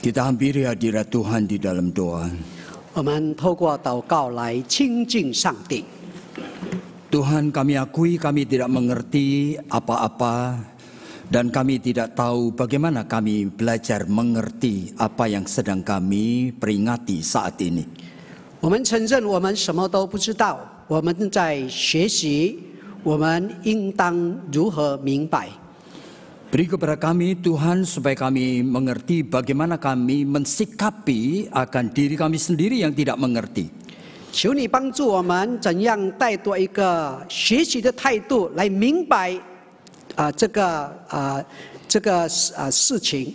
Kita hampiri hadirat Tuhan di dalam doa. 我们透过祷告来亲近上帝。 Tuhan, kami akui kami tidak mengerti apa-apa dan kami tidak tahu bagaimana kami belajar mengerti apa yang sedang kami peringati saat ini. 我们承认我们什么都不知道，我们在学习，我们应当如何明白？ Beri kepada kami Tuhan supaya kami mengerti bagaimana kami mensikapi akan diri kami sendiri yang tidak mengerti. 求你帮助我们怎样带多一个学习的态度来明白这个事情。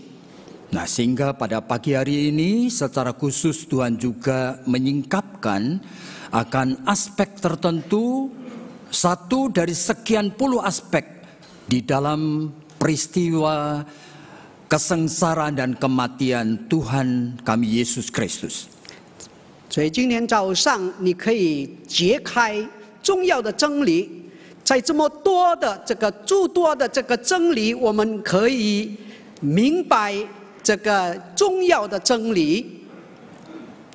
Nah, sehingga pada pagi hari ini secara khusus Tuhan juga menyingkapkan akan aspek tertentu, satu dari sekian puluh aspek di dalam peristiwa kesengsaraan dan kematian Tuhan kami Yesus Kristus. 所以今天早上你可以揭开重要的真理，在这么多的诸多的这个真理，我们可以明白这个重要的真理。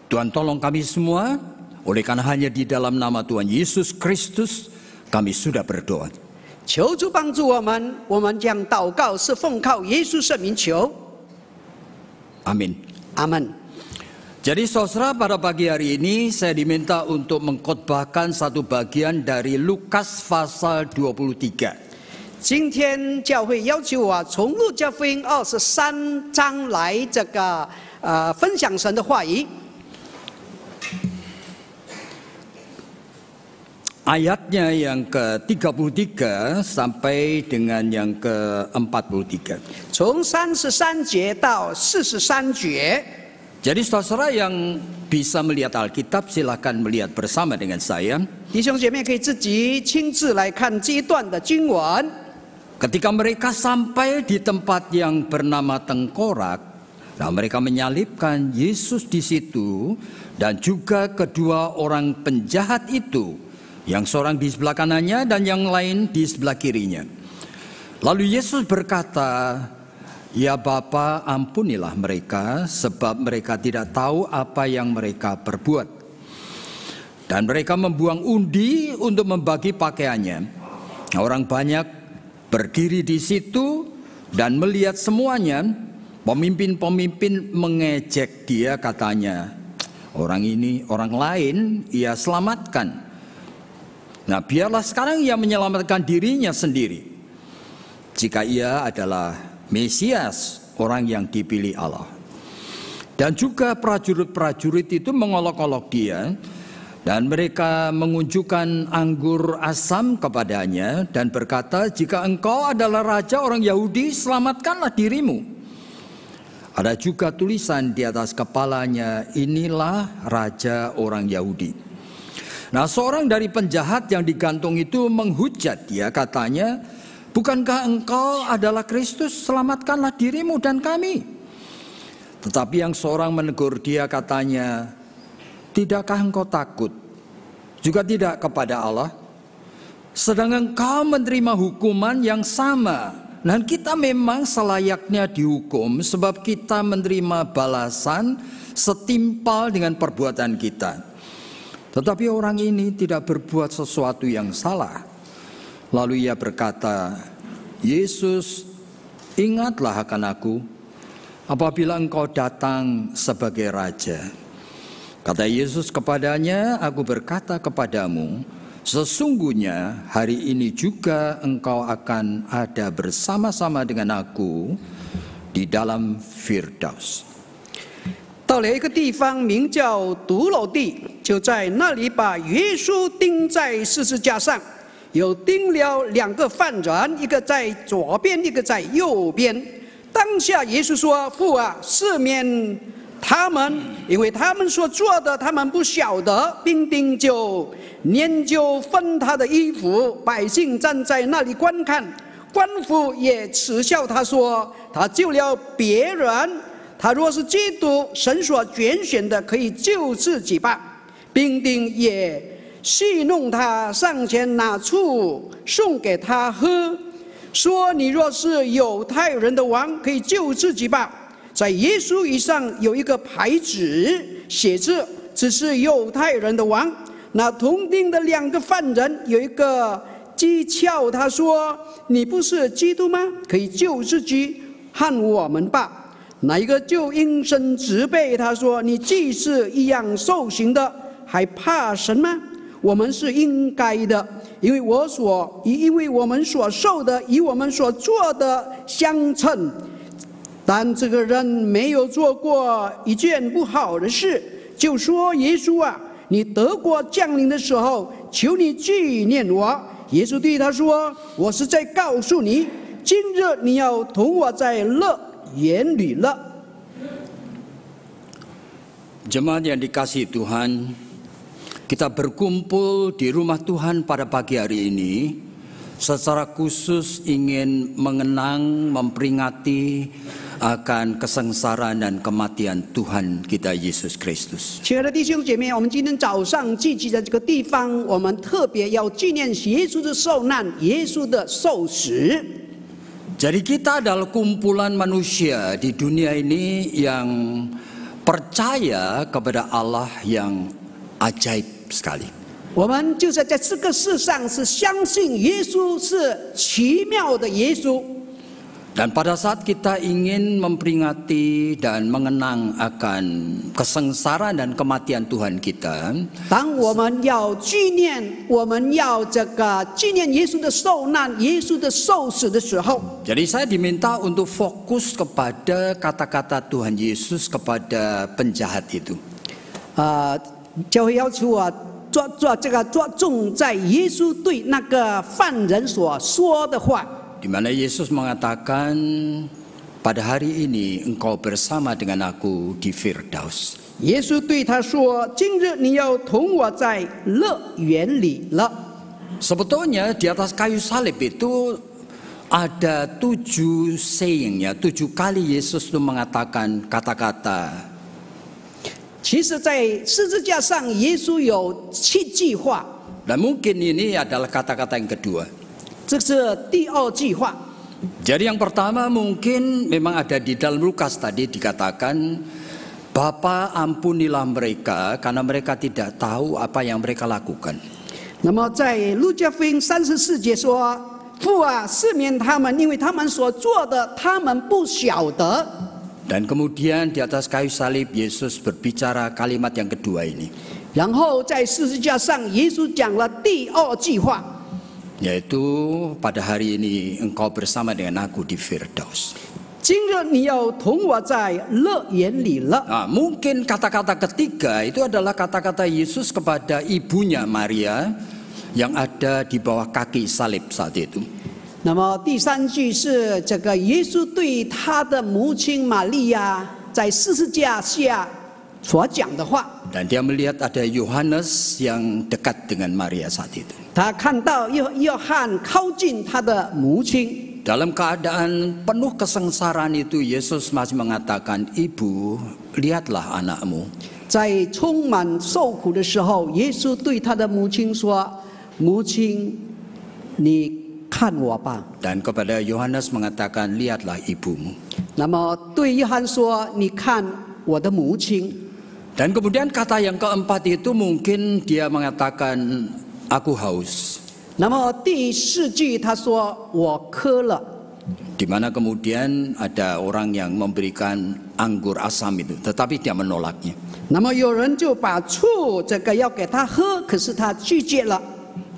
Tuhan tolong kami semua, oleh karena hanya di dalam nama Tuhan Yesus Kristus kami sudah berdoa. 求主帮助我们，我们将祷告是奉靠耶稣圣名求。 Amin. 阿门。 Jadi saudara, pada pagi hari ini saya diminta untuk mengkhotbahkan satu bagian dari Lukas pasal 23. 今天教会要求我从路加福音23章来分享神的话语。 Ayatnya yang ke-33 sampai dengan yang ke-43. 从33节到43节。 Jadi saudara yang bisa melihat Alkitab silakan melihat bersama dengan saya. 弟兄姐妹可以自己亲自来看这一段的经文。 Ketika mereka sampai di tempat yang bernama Tengkorak, nah mereka menyalibkan Yesus di situ dan juga kedua orang penjahat itu, yang seorang di sebelah kanannya dan yang lain di sebelah kirinya. Lalu Yesus berkata, "Ya Bapa, ampunilah mereka, sebab mereka tidak tahu apa yang mereka perbuat." Dan mereka membuang undi untuk membagi pakaiannya. Orang banyak berdiri di situ dan melihat semuanya. Pemimpin-pemimpin mengejek dia, katanya, "Orang ini, orang lain ia selamatkan. Nah, biarlah sekarang ia menyelamatkan dirinya sendiri, jika ia adalah Mesias, orang yang dipilih Allah." Dan juga prajurit-prajurit itu mengolok-olok dia, dan mereka mengunjukkan anggur asam kepadanya dan berkata, "Jika engkau adalah raja orang Yahudi, selamatkanlah dirimu." Ada juga tulisan di atas kepalanya, "Inilah raja orang Yahudi." Nah, seorang dari penjahat yang digantung itu menghujat dia, katanya, "Bukankah engkau adalah Kristus? Selamatkanlah dirimu dan kami." Tetapi yang seorang menegur dia, katanya, "Tidakkah engkau takut? Juga tidak kepada Allah? Sedang engkau menerima hukuman yang sama. Dan kita memang selayaknya dihukum sebab kita menerima balasan setimpal dengan perbuatan kita. Tetapi orang ini tidak berbuat sesuatu yang salah." Lalu ia berkata, "Yesus, ingatlah akan aku apabila engkau datang sebagai raja." Kata Yesus kepadanya, "Aku berkata kepadamu, sesungguhnya hari ini juga engkau akan ada bersama-sama dengan aku di dalam Firdaus." 到了一个地方名叫独楼地，就在那里把耶稣钉在十字架上，又钉了2个犯人，一个在左边，一个在右边。当下耶稣说：“父啊，赦免他们，因为他们所做的，他们不晓得。”兵丁就研究分他的衣服，百姓站在那里观看，官府也耻笑他说：“他救了别人。他若是基督，神所拣选的，可以救自己吧。”兵丁也戏弄他，上前拿醋送给他喝，说：“你若是犹太人的王，可以救自己吧。”在耶稣以上有一个牌子，写着这是犹太人的王。那同定的2个犯人有一个讥诮他说：“你不是基督吗？可以救自己和我们吧。”那一个就应声责备他说：“你既是一样受刑的，还怕神吗？我们是应该的，因为我们所受的与我们所做的相称。但这个人没有做过一件不好的事，就说耶稣啊，你得国降临的时候，求你纪念我。耶稣对他说：我是在告诉你，今日你要同我在乐园里了。” Jemaat yang dikasihi Tuhan, kita berkumpul di rumah Tuhan pada pagi hari ini secara khusus ingin mengenang, memperingati akan kesengsaraan dan kematian Tuhan kita Yesus Kristus. 亲爱的弟兄姐妹，我们今天早上聚集在这个地方，我们特别要纪念耶稣的受难，耶稣的受死。 Jadi kita adalah kumpulan manusia di dunia ini yang percaya kepada Allah yang ajaib sekali. 我们就是在这个世上是相信耶稣是奇妙的耶稣。 Dan pada saat kita ingin memperingati dan mengenang akan kesengsaraan dan kematian Tuhan kita, 当我们要纪念耶稣的受难、耶稣的受死的时候， jadi saya diminta untuk fokus kepada kata-kata Tuhan Yesus kepada penjahat itu. 教会要求我着重在耶稣对那个犯人所说的话。 Di mana Yesus mengatakan, pada hari ini engkau bersama dengan aku di Firdaus. 耶稣对他说：“今日你要同我在乐园里了。” Sebetulnya di atas kayu salib itu ada 7 saying-nya, 7 kali Yesus itu mengatakan kata-kata. 其实，在十字架上，耶稣有7句话。 Dan mungkin ini adalah kata-kata yang kedua. 这是第2句话。 Jadi yang pertama mungkin memang ada di dalam Lukas tadi dikatakan, Bapa ampunilah mereka karena mereka tidak tahu apa yang mereka lakukan. 那么在路加福音34节说：“父啊，赦免他们，因为他们所做的，他们不晓得。” Dan kemudian di atas kayu salib Yesus berbicara kalimat yang kedua ini. 然后在十字架上，耶稣讲了第2句话。 Yaitu pada hari ini engkau bersama dengan aku di Firdaus. 今日你要同我在乐园里了。 Mungkin kata-kata ketiga itu adalah kata-kata Yesus kepada ibunya Maria yang ada di bawah kaki salib saat itu. 那么第3句是这个耶稣对他的母亲玛利亚在十字架下所讲的话。 Dan dia melihat ada Yohanes yang dekat dengan Maria saat itu. 他看到约翰靠近他的母亲。 Dalam keadaan penuh kesengsaraan itu Yesus masih mengatakan, Ibu, lihatlah anakmu. 在充满受苦的时候，耶稣对他的母亲说：“母亲，你看我吧。” Dan kepada Yohanes mengatakan, lihatlah ibumu. 那么对约翰说：“你看我的母亲。” Dan kemudian kata yang keempat itu mungkin dia mengatakan, aku haus. 那么第4句他说：“我渴了。” Di mana kemudian ada orang yang memberikan anggur asam itu, tetapi dia menolaknya. 那么有人就把醋这个要给他喝，可是他拒绝了。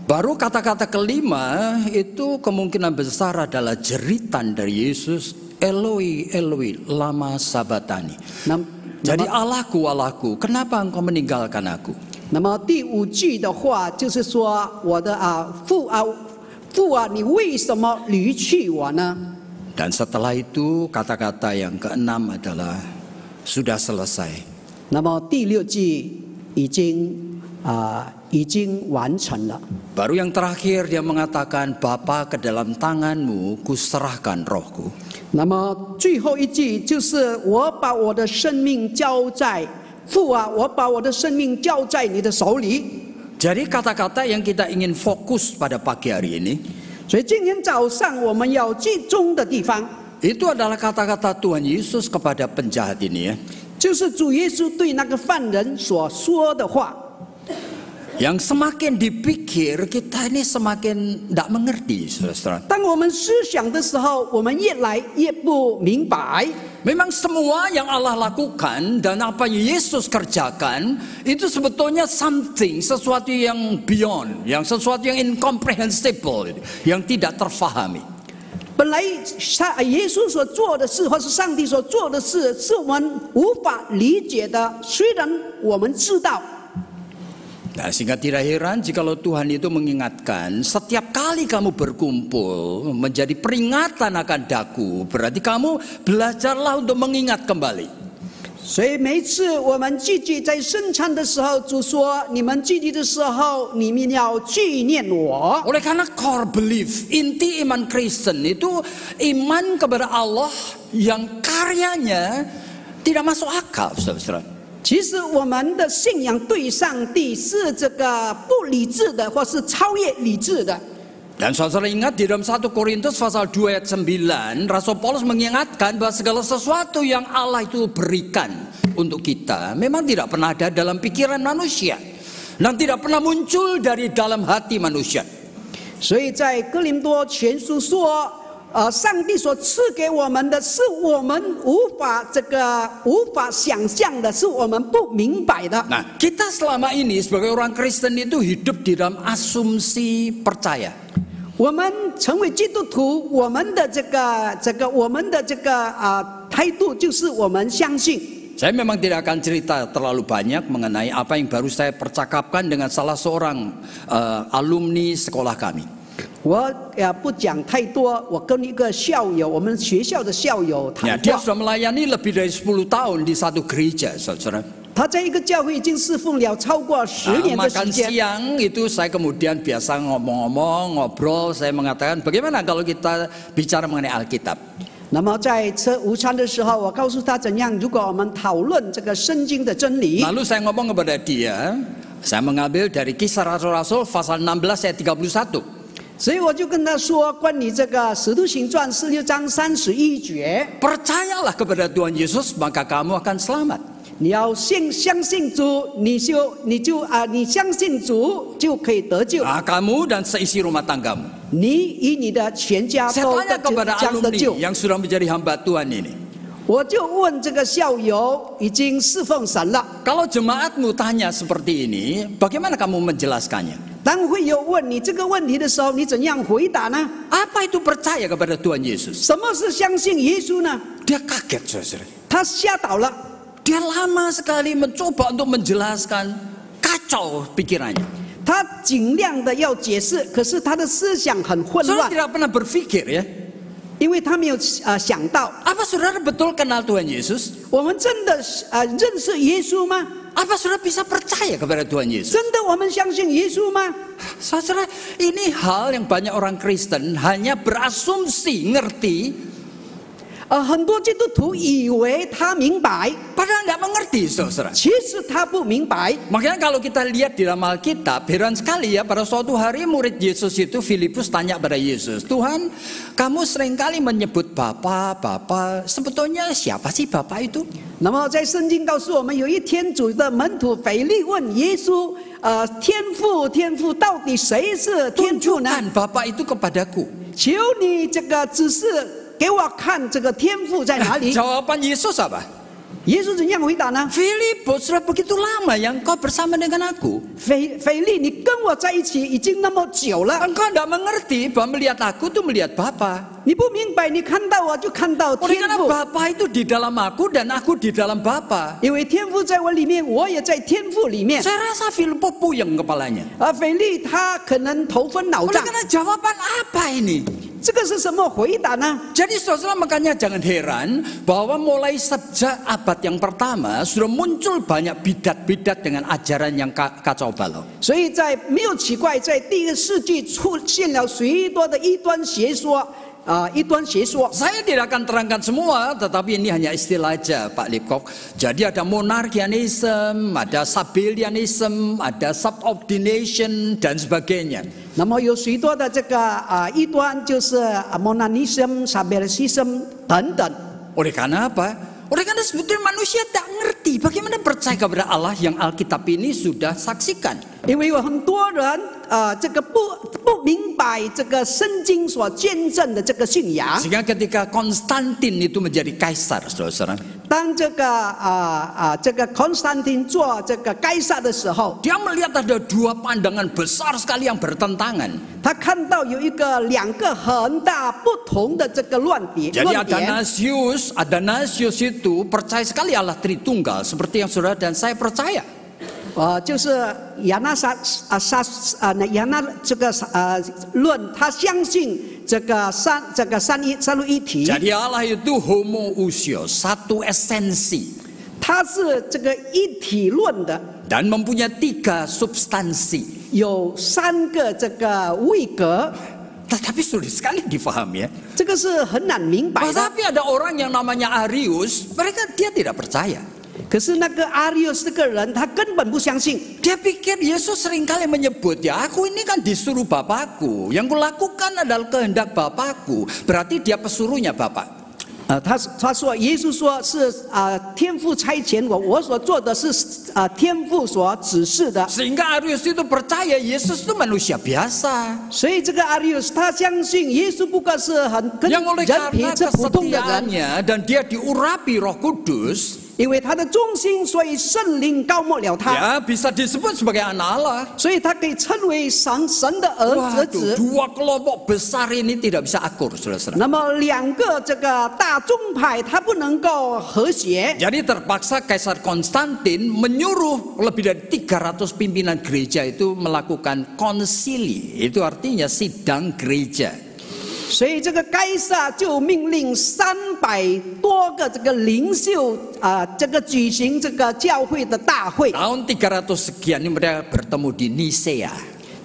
Baru kata-kata kelima itu kemungkinan besar adalah jeritan dari Yesus, Eloi, Eloi, lama sabatani. Jadi Allahku, Allahku, kenapa engkau meninggalkan aku? 那么第5句的话就是说：“我的父啊，你为什么离弃我呢？” Dan setelah itu kata-kata yang keenam adalah sudah selesai. 那么第6句已经完成了。 Baru yang terakhir dia mengatakan, Bapa ke dalam tanganmu kuserahkan rohku. 那么最后一句就是我把我的生命交在父啊，我把我的生命交在你的手里。 Jadi kata-kata yang kita ingin fokus pada pagi hari ini, 所以今天早上我们要集中的地方 Itu adalah kata-kata Tuhan Yesus kepada penjahat ini ya. 就是主耶稣对那个犯人所说的话。 Yang semakin dipikir kita ini semakin tidak mengerti, saudara-saudara. 当我们思想的时候，我们越来越不明白。 Memang semua yang Allah lakukan dan apa yang Yesus kerjakan itu sebetulnya sesuatu yang beyond, yang sesuatu yang incomprehensible, yang tidak terfahami. 本来耶稣所做的事，或是上帝所做的事，是我们无法理解的。虽然我们知道。 Nah, sehingga tidak heran jikalau Tuhan itu mengingatkan setiap kali kamu berkumpul menjadi peringatan akan daku, berarti kamu belajarlah untuk mengingat kembali. 所以每一次我们聚集在圣餐的时候，主说：“你们聚集的时候，你们要纪念我。” Oleh karena core belief, inti iman Kristen itu iman kepada Allah yang karyanya tidak masuk akal, saudara-saudara. 其实我们的信仰对上帝是这个不理智的，或是超越理智的。 Dan saudara ingat di dalam 1 Korintus pasal 2 ayat 9, Rasul Paulus mengingatkan bahwa segala sesuatu yang Allah itu berikan untuk kita memang tidak pernah ada dalam pikiran manusia dan tidak pernah muncul dari dalam hati manusia. 所以在哥林多前书说。 上帝所赐给我们的是我们无法想象的，是我们不明白的。 Nah, kita selama ini sebagai orang Kristen itu hidup di dalam asumsi percaya. 我们成为基督徒，我们的态度就是我们相信。 Saya memang tidak akan cerita terlalu banyak mengenai apa yang baru saya percakapkan dengan salah seorang alumni sekolah kami. 我不讲太多，我跟一个校友，我们学校的校友谈 Dia 话。 sudah melayani lebih dari 10 tahun di satu gereja, saudara. 他在一个教会已经侍奉了超过10年的时 Makan 间。 siang itu saya kemudian biasa ngomong-ngomong, ngobrol, saya mengatakan bagaimana kalau kita bicara mengenai Alkitab. 那么在吃午餐的时候，我告诉他怎样，如果我们讨论这个圣经的真理。 Lalu saya ngomong kepada dia, saya mengambil dari Kisah Rasul-Rasul pasal 16 ayat 31. 所以我就跟他说，关于这个《使徒行传》16章31节， Percayalah kepada Tuhan Yesus maka kamu akan selamat. 你要相信主，你相信主就可以得救。 Kamu dan seisi rumah tanggamu. 你与你的全家 Saya 都 tanya kepada 将得救。 alumni yang sudah menjadi hamba Tuhan ini. 我就问这个校友，已经侍奉神了。 Kalau jemaatmu tanya seperti ini, bagaimana kamu menjelaskannya? 当会有问你这个问题的时候，你怎样回答呢？ Apa itu percaya kepada Tuhan Yesus? 什么是相信耶稣呢？ Dia kaget, saudara. 他吓倒了。 Dia lama sekali mencoba untuk menjelaskan, kacau pikirannya. 他尽量的要解释，可是他的思想很混 Saudara 乱， tidak pernah berpikir ya, 因为他没有想到， apa saudara betul kenal Tuhan Yesus? 我们真的认识耶稣吗？ Apa saudara bisa percaya kepada Tuhan Yesus? 真的我们相信耶稣吗？ Saudara, ini hal yang banyak orang Kristen hanya berasumsi ngerti, 很多基督徒以为他明白， padahal tidak mengerti, saudara. 其实他不明白。 Makanya kalau kita lihat di dalam Alkitab, heran sekali ya, pada suatu hari murid Yesus itu, Filipus tanya pada Yesus, Tuhan, kamu seringkali menyebut Bapa, sebetulnya siapa sih Bapa itu? 那么在圣经告诉我们，有一天主的门徒腓力问耶稣：“天父，到底谁是天父呢？ Tunjukkan Bapa itu kepadaku. 求你这个指示给我看，这个天父在哪里？” Jawaban Yesus apa? 耶稣怎样回答呢？ Filipus, sudah begitu lama yang kau bersama dengan aku. 腓力，你跟我在一起已经那么久了， Engkau tidak mengerti bahwa melihat aku itu melihat Bapa. 你不明白，你看到我就看到 Oleh 天 karena 父， Bapa itu di dalam aku dan aku di dalam Bapa. 因为天父在我里面，我也在天父里面。 Saya rasa Filipus puyeng kepalanya. 腓力他可能头昏脑 Oleh 胀， karena jawaban apa ini? 这个是什么回答呢？ Jadi saudara makanya jangan heran bahwa mulai sejak abad yang pertama sudah muncul banyak bidat-bidat dengan ajaran yang kacau balau. 所以在没有奇怪，在第一个世纪出现了许多的异端邪说，异端邪说。 Saya tidak akan terangkan semua, tetapi ini hanya istilah aja Pak Lipkok. Jadi ada monarchianism, ada Sabellianism, ada subordination dan sebagainya. 那么有许多的这个异端，就是monism、sabellianism 等等。 Oleh karena apa? Oleh karena sebetulnya manusia tak ngerti bagaimana percaya kepada Allah yang Alkitab ini sudah saksikan. 因为有很多人这个不明白这个圣经所见证的这个信仰。 Sehingga ketika Konstantin itu menjadi kaisar, saudara-saudara, 当这个Konstantin 做这个该撒的时候， dia melihat ada dua pandangan besar sekali yang bertentangan. 他看到有两个很大不同的这个论点。 Jadi Athanasius itu percaya sekali Allah Tritunggal seperti yang saudara dan saya percaya. 就是亚那这个论，他相信这个三位一体。 Jadi Allah itu homoousios, satu esensi. 他是这个一体论的， Dan mempunyai 3 substansi. 有3个这个位格， Tetapi sulit sekali difahami ya. 这个是很难明白的。 Tetapi ada orang yang namanya Arius, dia tidak percaya. 可是那个阿里乌斯这个人，他根本不相信。 Dia pikir Yesus seringkali menyebut, ya aku ini kan disuruh Bapakku, yang kulakukan adalah kehendak Bapakku. Berarti dia pesuruhnya Bapak. 他说耶稣说是天父差遣我所做的是天父所指示的。 Sehingga Arius itu percaya Yesus itu manusia biasa. 所以这个阿里乌斯他相信耶稣不过是跟 Yang oleh 人皮 karena 是普通的人， kesetiaannya dan dia diurapi Roh Kudus, 因为他的忠心，所以圣灵膏抹了他， ya bisa disebut sebagai anak Allah. 所以他可以称为神的儿 Waduh, 子。 dua kelompok besar ini tidak bisa akur, saudara-saudara. 那么2个这个大宗派，他不能够和谐。 Jadi terpaksa Kaisar Konstantin menyuruh lebih dari 300 pimpinan gereja itu melakukan konsili. Itu artinya sidang gereja. 所以这个该撒就命令300多个这个领袖这个举行这个教会的大会。 Tahun 300 sekian ini mereka bertemu di Nisea.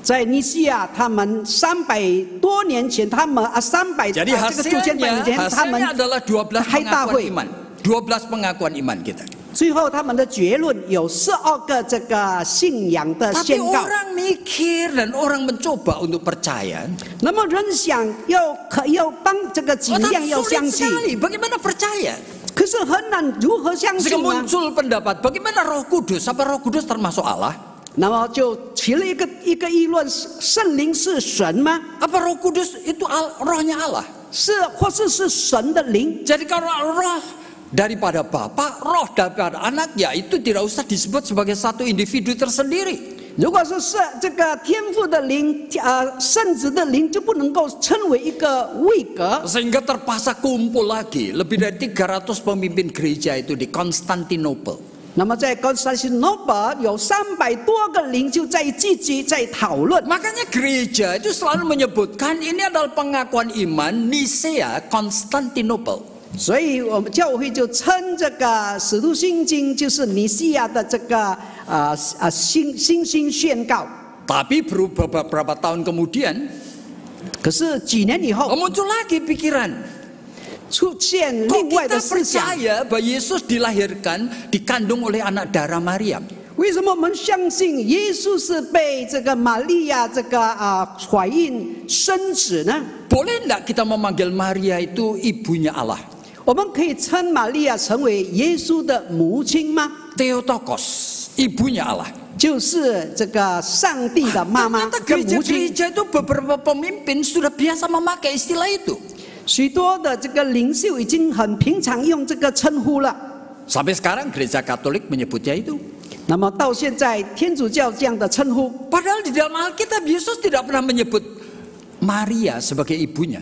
在尼西亚，他们300多年前，他们300 Jadi 这个9000年前，他们 hasilnya adalah 12 开大 pengakuan 会。 iman. 12 pengakuan iman kita. 最后他们的结论有12个这个信仰的 Tapi 宣告。 orang mikir dan orang mencoba untuk percaya. 那么人想要帮这个尽量要 Sulit 相信， sekali. Bagaimana percaya? 可是很难如何相 Sehingga 信呢？ muncul pendapat, bagaimana Roh Kudus? Apa Roh Kudus termasuk Allah? 那么就起了一个议论：圣灵是神吗？ Apa Roh Kudus itu rohnya Allah? 或是神的灵？ Jadi kalau roh daripada Bapa, roh daripada anak, ya itu tidak usah disebut sebagai satu individu tersendiri. 如果是这个天父的灵，圣子的灵，就不能够称为一个位格。 Sehingga terpaksa kumpul lagi lebih dari 300 pemimpin gereja itu di Konstantinopel. 那么在konstantinopel有300多个领袖在积极在讨论。 Makanya gereja itu selalu menyebutkan ini adalah pengakuan iman Nisea Konstantinopel. 所以我们教会就称这个使徒信经就是尼西亚的这个新宣告。 Tapi beberapa tahun kemudian 可是几年以后 muncul lagi pikiran. 出现 Kok 另外的 kita 思想， percaya bahwa Yesus dilahirkan dikandung oleh anak darah Maryam? 为什么我们相信耶稣是被这个玛利亚这个怀孕生子呢？ Boleh enggak kita memanggil Maria itu ibunya Allah? 我们可以称玛利亚成为耶稣的母亲吗？ Theotokos, ibunya Allah. 就是这个上帝的妈妈 Ternyata 跟母亲。 gereja-gereja itu beberapa pemimpin sudah biasa memakai istilah itu. 许多的这个领袖已经很平常用这个称呼了。 Sampai sekarang gereja Katolik menyebutnya itu. 那么到现在天主教这样的称呼， Padahal di dalam Alkitab Yesus tidak pernah menyebut Maria sebagai ibunya.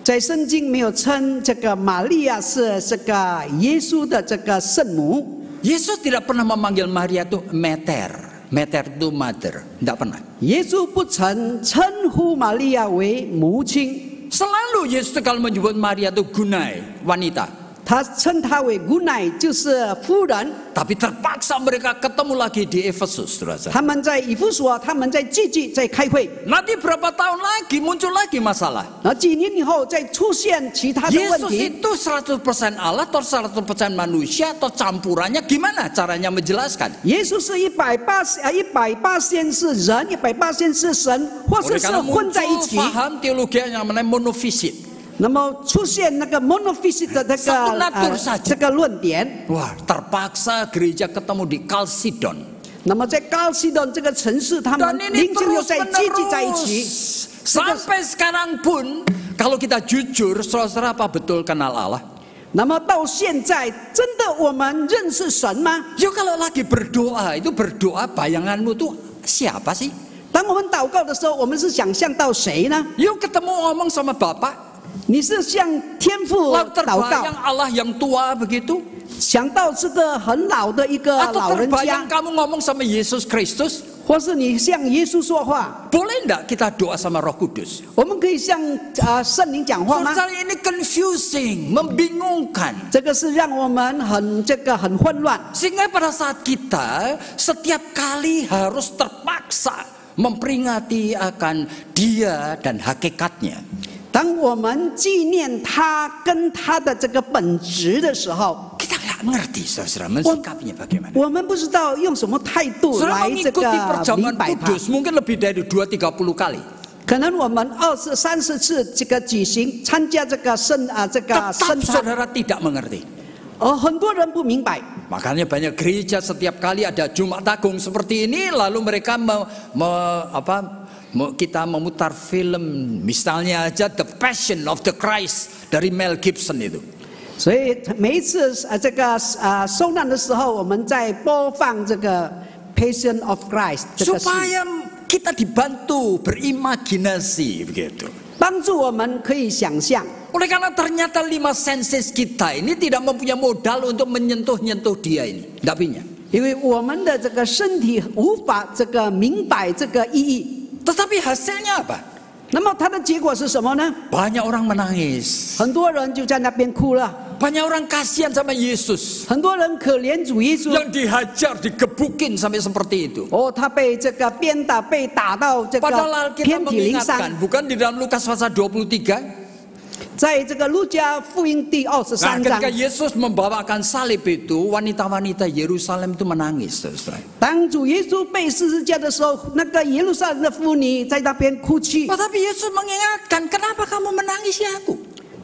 在圣经没有称这个玛利亚是这个耶稣的这个圣母。 Yesus tidak pernah memanggil Maria itu Mater. Mater itu mother, tidak pernah. 耶稣不曾称呼玛利亚为母亲， Selalu Yesus kalau menyebut Maria itu Gunai, wanita. 他称他为姑奶，就是夫人。 Tapi terpaksa mereka ketemu lagi di Efesus, saudara. 他们在以弗所，他们在聚集，在开会。 Nanti berapa tahun lagi muncul lagi masalah. 然后几年以后，再出现其他的问 Yesus 题。 itu 100% Allah atau 100% manusia atau campurannya gimana caranya menjelaskan? 耶稣是180%是人，180%是神，或是 Oleh 是 karena 混在一 muncul 起。 paham teologi yang namanya monofisit. 那么出现那个 monophysite 的 Satu natur saja. 这个论点。 Wah, terpaksa gereja ketemu di Kalsidon. 那么在高西顿这个城市，他们 Dan ini 灵性又 terus 在聚集在一起。 menerus. Sampai sekarang pun, kalau kita jujur, saudara apa betul kenal Allah? 那么到现在，真的我们认识神吗？ Yo kalau lagi berdoa, itu berdoa bayanganmu tuh siapa sih? 当我们祷告的时候，我们是想象到谁呢？ Yuk ketemu ngomong sama Bapak. 你是向天父 Lalu 祷告， terbayang Allah yang tua begitu? 想到这个很老的一个 Atau 老人 terbayang 家， kamu ngomong sama Yesus Kristus? 或是你向耶稣说话， Boleh enggak kita doa sama Roh Kudus? 我们可以向圣灵讲话吗？ Saudara, ini confusing, membingungkan. 这个是让我们很混乱。 Sehingga pada saat kita setiap kali harus terpaksa memperingati akan Dia dan hakikatnya. 当我们纪念他跟他的这个本质的时候， Kita nggak ngerti, saudara, mensikapinya bagaimana. 我们不知道用什么态度 Saudara 来这个 mengikuti perjamuan 明白他。 kudus mungkin lebih dari 2-30 kali. 可能我们20、30次这个举行参加这个圣 Tetap 餐， saudara tidak mengerti. 很多人不明白。 Makanya banyak gereja setiap kali ada Jumat Agung seperti ini, lalu mereka kita memutar film, misalnya aja The Passion of the Christ dari Mel Gibson itu. 所以每一次这个受难的时候，我们在播放这个 Passion of Christ 这个戏， Supaya kita dibantu berimajinasi begitu. 帮助我们可以想象。 Oleh karena ternyata 5 senses kita ini tidak mempunyai modal untuk menyentuh-nyentuh dia ini, tidak punya. 因为我们的这个身体无法这个明白这个意义， Tetapi hasilnya apa? 那么它的结果是什么呢？ Banyak orang menangis. 很多人就在那边哭了， Banyak orang kasihan sama Yesus. 很多人可怜主耶稣。 Yang dihajar, digebukin sampai seperti itu. 哦，他被这个鞭打，被打到这 Padahal 个 kita 遍体鳞伤。 mengingatkan, bukan di dalam Lukas pasal 23. 在这个路加福音第 Nah, 23章 ketika，Yesus membawakan salib itu, wanita-wanita Yerusalem itu menangis, saudara. 当主耶稣被十字架的时候，那个耶路撒冷的妇女在那边哭泣。 Tetapi Yesus mengingatkan, kenapa kamu menangisi aku?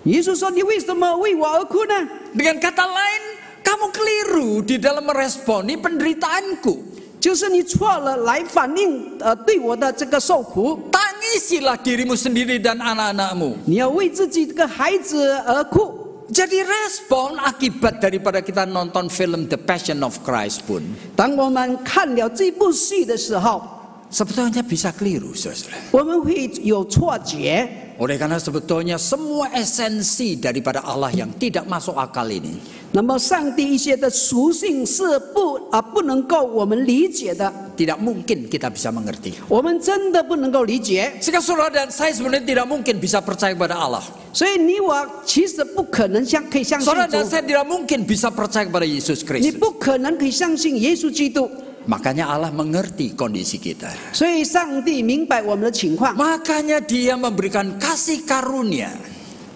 耶稣说：“你为什么为我而哭呢？” Dengan kata lain, kamu keliru di dalam meresponi penderitaanku. 就是你错了，来反映对我的这个受苦。 Tangisilah dirimu sendiri dan anak-anakmu. 你要为自己这个孩子而哭。 Jadi respon akibat daripada kita nonton film The Passion of Christ pun 当我们看了这部戏的时候， sebetulnya bisa keliru, saudara. 我们会有错觉。 Oleh karena sebetulnya semua esensi daripada Allah yang tidak masuk akal ini 那么上帝一些的属性是不能够我们理解的， tidak mungkin kita bisa mengerti. 我们真的不能够理解。 Sehingga saudara dan saya sebenarnya tidak mungkin bisa percaya kepada Allah. 所以你我其实不可能可以相信 Saudara dan 主， saya tidak mungkin bisa percaya kepada Yesus 你 Kristus. 不可能可以相信耶稣基督。 Makanya Allah mengerti kondisi kita. 所以上帝明白我们的情况， Makanya Dia memberikan kasih karunia,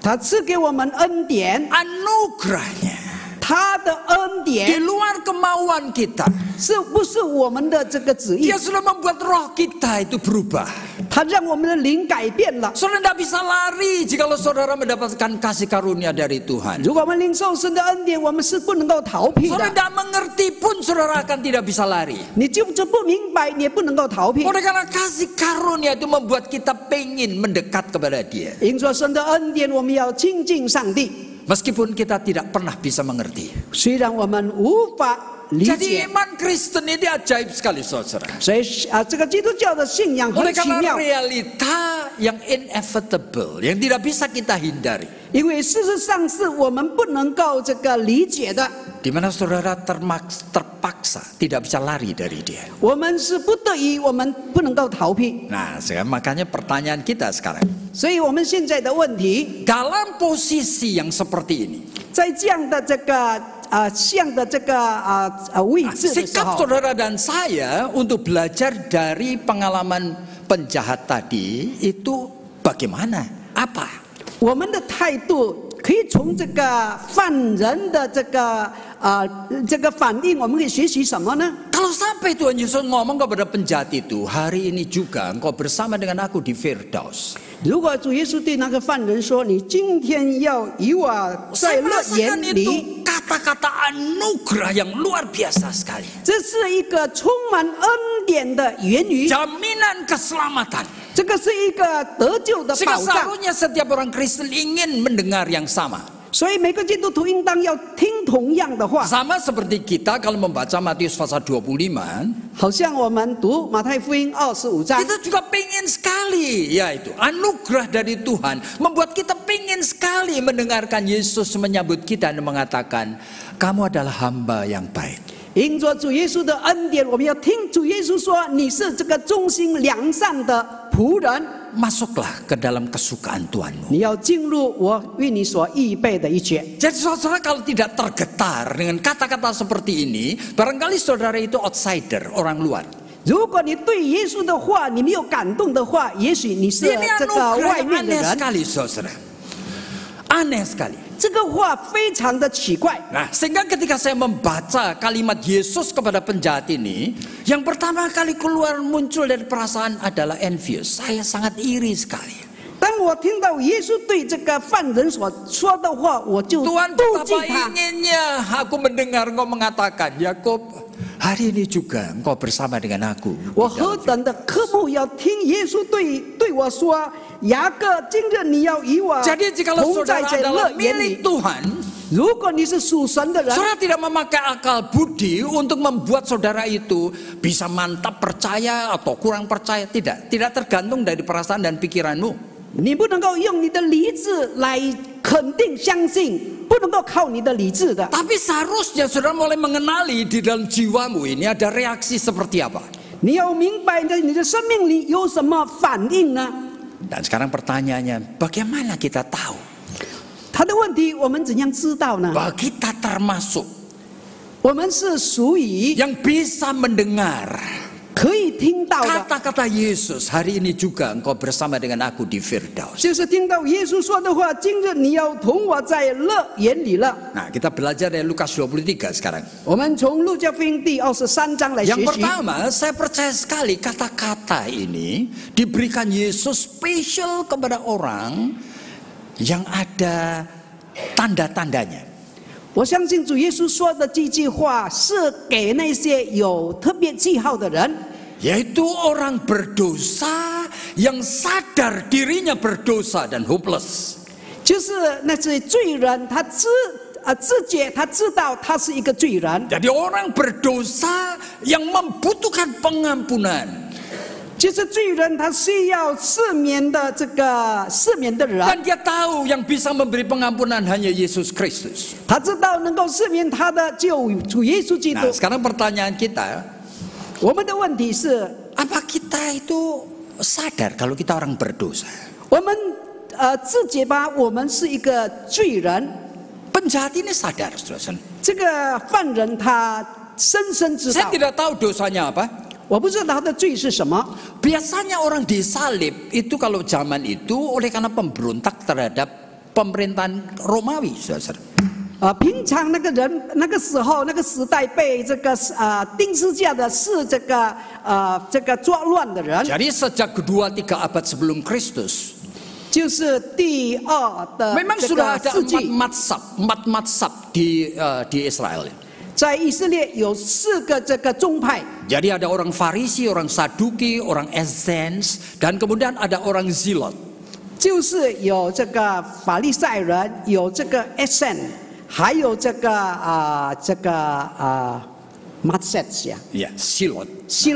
他赐给我们恩典， anugerahnya 他的恩 di 典 luar kemauan kita. 是不是我们的这个旨意？ Dia sudah membuat roh kita itu berubah. 他让我们的灵改变了。 Saudara tidak bisa lari jikalau saudara mendapatkan kasih karunia dari Tuhan. 如果我们领受神的恩典，我们是不能够逃避 Saudara 的。 tidak mengerti pun saudara akan tidak bisa lari. 你就是不明白，你也不能够逃避。 Oleh karena kasih karunia itu membuat kita pengen mendekat kepada Dia. 因着神的恩典，我们要亲近上帝。 Meskipun kita tidak pernah bisa mengerti. 虽然我们无法理 Jadi 解， iman Kristen ini ajaib sekali, saudara. 所以这个基督教的信仰很 Oleh 奇 karena 妙， realita yang inevitable, yang tidak bisa kita hindari. 因为事实上是我们不能够这个理解的， Di mana saudara terpaksa tidak bisa lari dari Dia. 我们是不得已，我们不能够逃避。 Nah, makanya pertanyaan kita sekarang. 所以我们现在的问题， Dalam posisi yang seperti ini, 在这样的这个像的这个位置的时 Sikap 候， saudara dan saya untuk belajar dari pengalaman penjahat tadi itu bagaimana? Apa? 我们的态度可以从这个犯人的这个反应，我们可以学习什么呢？ Kalau sampai Tuhan Yesus ngomong kepada penjahat itu, hari ini juga engkau bersama dengan aku di Firdaus. 如果主耶稣对那个犯人说：“你今天要与我在 Saya 乐 merasakan 园里 itu kata-kata anugerah yang luar biasa sekali. ”这是一个充满恩典的言语， Jaminan keselamatan. 这个是一个得救的 Sehingga 保障。 seharusnya setiap orang Kristen ingin mendengar yang sama. 所以每个基督徒应当要听同样的话， Sama seperti kita kalau membaca Matius pasal 25, 好像我们读马太福音25章， kita juga pengen sekali, yaitu anugerah dari Tuhan membuat kita pengen sekali mendengarkan Yesus menyambut kita dan mengatakan, kamu adalah hamba yang baik. 因着主耶稣的恩典，我们要听主耶稣说：“你是这个忠心良善的仆人， Masuklah ke dalam kesukaan Tuhanmu. 你要进入我为你所预备的一切。” Jadi saudara kalau tidak tergetar dengan kata-kata seperti ini, barangkali saudara itu outsider, orang luar. 如果你对耶稣的话你没有感动的话，也许你是 Ini 这个 anugerah 外 yang 面的 aneh 人。 sekali saudara. Aneh sekali. 这个话非常的奇怪。 Nah, sehingga ketika saya membaca kalimat Yesus kepada penjahat ini, yang pertama kali keluar muncul dari perasaan adalah envious. Saya sangat iri sekali. 当我听到耶稣对这个犯人所说的话，我就 Tuhan 妒忌 betapa 他。 inginnya aku mendengar engkau mengatakan, Yakub, hari ini juga engkau bersama dengan aku. 我何等的渴慕要听耶稣对我说：“雅各，今日你要与我 Jadi jikalau 同在 saudara 这乐 adalah 园 milik 里。” Tuhan, 如果你是属神的人， saudara tidak memakai akal budi untuk membuat saudara itu bisa mantap percaya atau kurang percaya. Tidak tergantung dari perasaan dan pikiranmu. 你不能够用你的理智来肯定相信，不能够靠你的理智的。 Tapi seharusnya saudara mulai mengenali di dalam jiwamu ini ada reaksi seperti apa. 你要明白在你的生命里有什么反应呢？ Dan sekarang pertanyaannya, bagaimana kita tahu? 他的问题我们怎样知道呢？ Bahwa kita termasuk 我们是属于 yang bisa mendengar 可以听到的， kata-kata Yesus, hari ini juga engkau bersama dengan aku di Firdaus. 就是听到耶稣说的话：“今日你要同我在乐园里了。 Nah, kita belajar dari Lukas 23 sekarang. ”我们从路加福音第23章来学 Yang 习。 pertama, saya percaya sekali kata-kata ini diberikan Yesus spesial kepada orang yang ada tanda-tandanya. 我相信主耶稣说的这句话是给那些有特别记号的人， Yaitu orang berdosa yang sadar dirinya berdosa dan hopeless. 就是那些罪人，他自觉他知道他是一个罪人， Jadi orang berdosa yang membutuhkan pengampunan. 就是罪人，他需要赦免的赦免的人， Dan dia tahu yang bisa memberi pengampunan hanya Yesus Kristus. 他知道能够赦免他的只有主耶稣基督 Nah,。sekarang pertanyaan kita, 我们的问题是， apa kita itu sadar kalau kita orang berdosa? 我们自觉吧，我们是一个罪人。 Penjahat ini sadar, saudara. 这个犯人他深深知 Saya 道， tidak tahu dosanya apa. 我不知道他的罪是什么。 Biasanya orang disalib itu kalau zaman itu oleh karena pemberontak terhadap pemerintahan Romawi, saudara. 平常那个人那个时候那个时代被钉十字架的是这个作乱的人， Jadi sejak kedua 3 abad sebelum Kristus, 就是第二的 memang 这 sudah 个 ada 世纪， empat mazhab di Israel. 在以色列有4个这个宗派， Jadi ada orang Farisi, orang Saduki, orang Essens, dan kemudian ada orang Zilot. 就是有这个法利赛人，有这个 Esen， 还有这个Matsets 呀， Ya, Silot. 希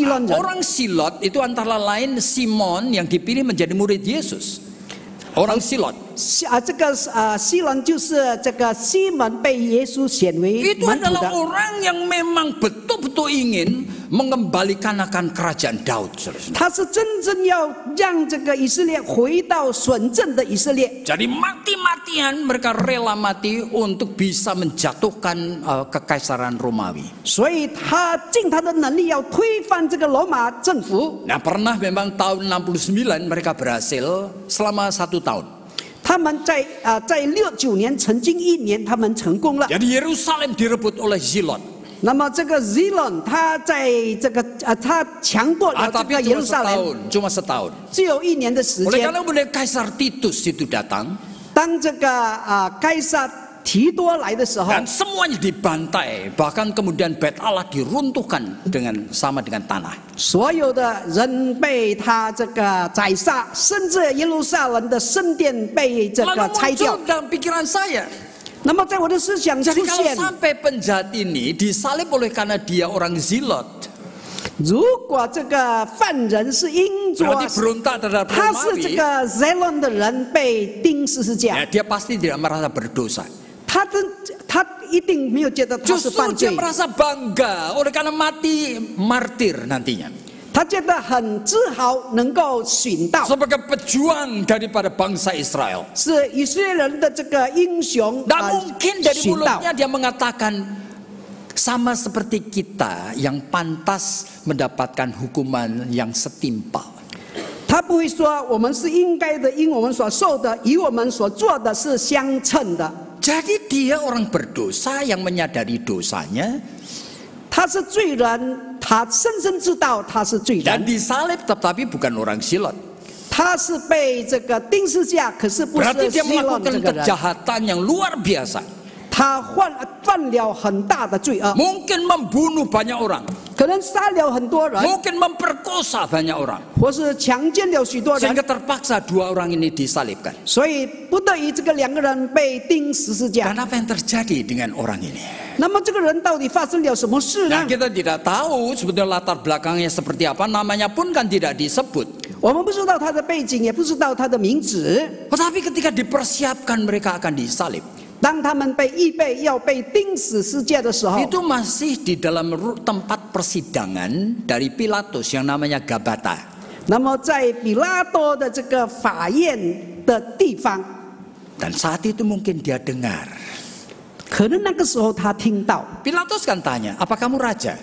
伦人。 Orang Silot itu antara lain Simon yang dipilih menjadi murid Yesus. Orang Silot. 西伦就是这个西门被耶稣选为 Itu 门徒 adalah 的。 orang yang memang betul-betul ingin mengembalikan akan kerajaan Daud. Saudara. 他是真正要让这个以色列回到纯正的以色列。 Jadi mati-matian mereka rela mati untuk bisa menjatuhkan kekaisaran Romawi. 所以他尽他的能力要推翻这个罗马政府。 Nah, pernah memang tahun 69 mereka berhasil selama 1 tahun. 他们在69年曾经1年他们成功了。 Jadi Yerusalem direbut oleh Zilot. 那么这个 Zilon 他在这个他抢夺了这 Tapi 个耶路撒冷， cuma setahun. 只有1年的时 Oleh 间。 karena kemudian Kaisar Titus itu datang 当这个该撒提多来的时候， dan semuanya dibantai, bahkan kemudian Bait Allah diruntuhkan sama dengan tanah. 所有的人被他这个宰杀，甚至耶路撒冷的圣殿被这 Lalu 个拆掉 muncul。dalam pikiran saya. 那么在我的思想 Jadi 出 kalau 现， sampai penjahat ini disalib oleh karena dia orang Zilot, 如果这个犯人是因着 berarti berontak terhadap 他是这 Romawi, 个 Zelon 的人被钉十字架， ya dia pasti tidak merasa berdosa. 他一定没有觉得他是 Justru 犯 dia 罪， merasa bangga oleh karena mati martir nantinya. 他觉得很自豪能够殉道， Sebagai pejuang daripada bangsa Israel. 是以色列人的这个英雄 Dan mungkin dari 殉道。 mulutnya dia mengatakan sama seperti kita yang pantas mendapatkan hukuman yang setimpal. 他不会说我们是应该的，因我们所受的与我们所做的是相称的。 Jadi dia orang berdosa yang menyadari dosanya 他是罪人，他深深知道他是罪 dan 人， disalib tetapi bukan orang Zilot. 他是被这个钉十字架，可是不 Berarti 是 dia 希望这 melakukan 个人， kejahatan yang luar biasa. 他犯了很大的罪恶， Mungkin membunuh banyak orang, 可能杀了很多人， mungkin memperkosa banyak orang. 或是强奸了许多人， Sehingga terpaksa 2 orang ini disalibkan. 所以不得已这个2个人被钉十字架。 Dan apa yang terjadi dengan orang ini? 那么这个人到底发生了什么事 Nah, 呢？ kita tidak tahu sebetulnya latar belakangnya seperti apa, namanya pun kan tidak disebut. 我们不知道他的背景，也不知道他的名字。 Tetapi ketika dipersiapkan mereka akan disalib, 当他们被预备要被钉死十字架的时候， itu masih di dalam tempat persidangan dari Pilatus yang namanya Gabata. 那么在比拉多的这个法院的地方， Dan saat itu mungkin dia dengar. 可能那个时候他听到。 Pilatus kan tanya, apa kamu raja?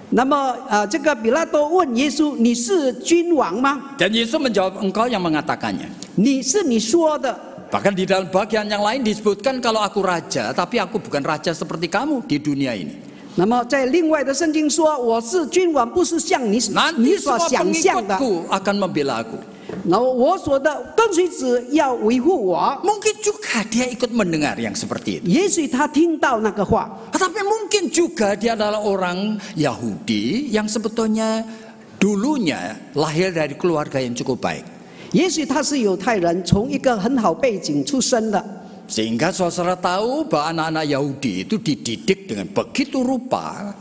那么这个比拉多问耶稣：“你是君王吗？ Dan Yesus menjawab, engkau yang mengatakannya. 你说的。” Bahkan di dalam bagian yang lain disebutkan kalau aku raja, tapi aku bukan raja seperti kamu di dunia ini. 那么在另外的圣经说：“我是君王，不是像你 Nanti 所 semua 想象的。 pengikutku akan membela aku. ” 然后我所的跟随者要维护我。 Mungkin juga dia ikut mendengar yang seperti itu. 也许他听到那个话， Tetapi mungkin juga dia adalah orang Yahudi yang sebetulnya dulunya lahir dari keluarga yang cukup baik. 也许他是犹太人，从一个很好背景出生的。 Sehingga saudara tahu bahwa anak-anak Yahudi itu dididik dengan begitu rupa.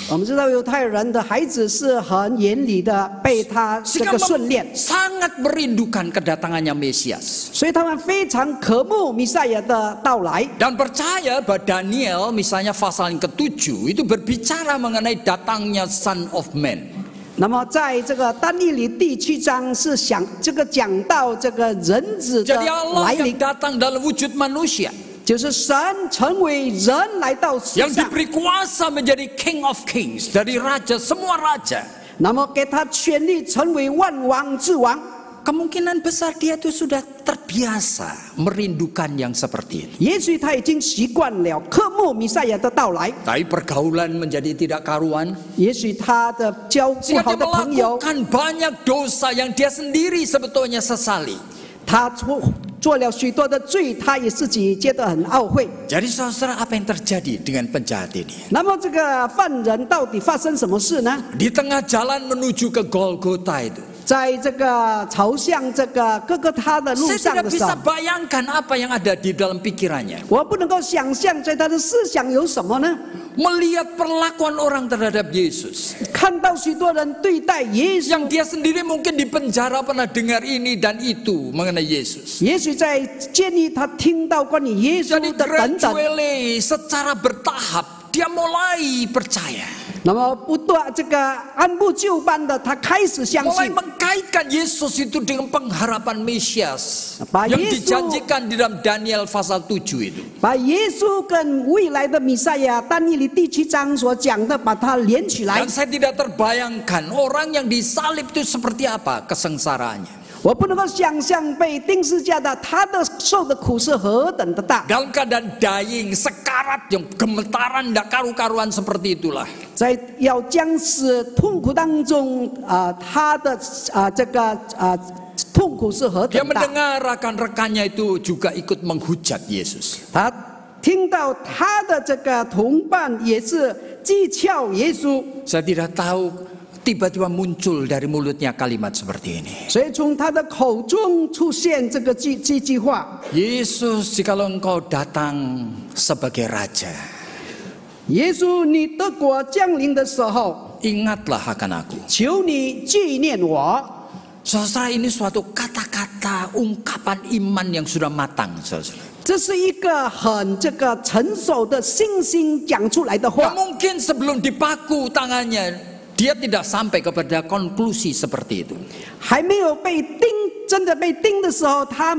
我们知道犹太人的孩子是很严厉的，被他这 Sehingga 个训练， sangat merindukan kedatangannya Mesias. 所以他们非常渴慕弥赛亚的到来。 Dan percaya bahwa Daniel misalnya pasal yang ke-7 itu berbicara mengenai datangnya Son of Man. 那么在这个但以理第7章是讲到这个人子的 Jadi Allah 来 yang 临， datang dalam wujud manusia. 就是神成为人来到世 Yang 上， diberi kuasa menjadi King of Kings. Dari raja, semua raja. 那么给他权力成为万王之王。 Kemungkinan besar dia itu sudah terbiasa merindukan yang seperti ini. 也许他已经习惯了渴慕弥赛亚的到来， Tapi pergaulan menjadi tidak karuan. 也许他的交不 Sehingga 好 dia 的朋友， melakukan banyak dosa yang dia sendiri sebetulnya sesali. 他做了许多的罪，他也自己觉得很懊悔。 Jadi saudara, apa yang terjadi dengan penjahat ini? 那么这个犯人到底发生什么事呢？ Di tengah jalan menuju ke Golgota itu. 在这个朝向这个哥哥他的路 Saya 上 tidak 的时候 bisa，bayangkan apa yang ada di dalam pikirannya. 我不能够想象在他的思想有什么呢？ Melihat perlakuan orang terhadap Yesus. 看到许多人对待耶稣， Yang dia sendiri mungkin di penjara pernah dengar ini dan itu mengenai Yesus. 也许在监狱他听到关于耶稣 Jadi 的等等， gradually secara bertahap dia mulai percaya. 那么不断这个按部就班的，他开始相 Mulai 信， mengkaitkan Yesus itu dengan pengharapan Mesias Pak yang Yesus- dijanjikan di dalam Daniel pasal 7 itu. 把耶稣跟未来的弥赛亚但以理第7章所讲的，把它连起来 Dan。saya tidak terbayangkan orang yang disalib itu seperti apa kesengsaraannya. 我不能够想象被钉十字架的他的受的苦是何等的大， Dalam keadaan dying, sekarat, yang gemetaran, tidak karu-karuan seperti itulah. 在要将死痛苦当中他的这个痛苦是何 Dia 等大。 mendengar rekan-rekannya itu juga ikut menghujat Yesus. 他听到他的这个同伴也是讥诮耶稣， Saya tidak tahu tiba-tiba muncul dari mulutnya kalimat seperti ini. 所以从他的口中出现这句话。 Yesus, jikalau engkau datang sebagai raja, 耶稣，你的国降临的时候， ingatlah akan aku. 求你纪念我。 Saudara, ini suatu kata-kata ungkapan iman yang sudah matang, saudara. 这是一个很这个成熟的信心讲出来的 Ya 话。 mungkin sebelum dipaku tangannya, dia tidak sampai kepada konklusi seperti itu. 还没有被钉，真的被钉的时候，他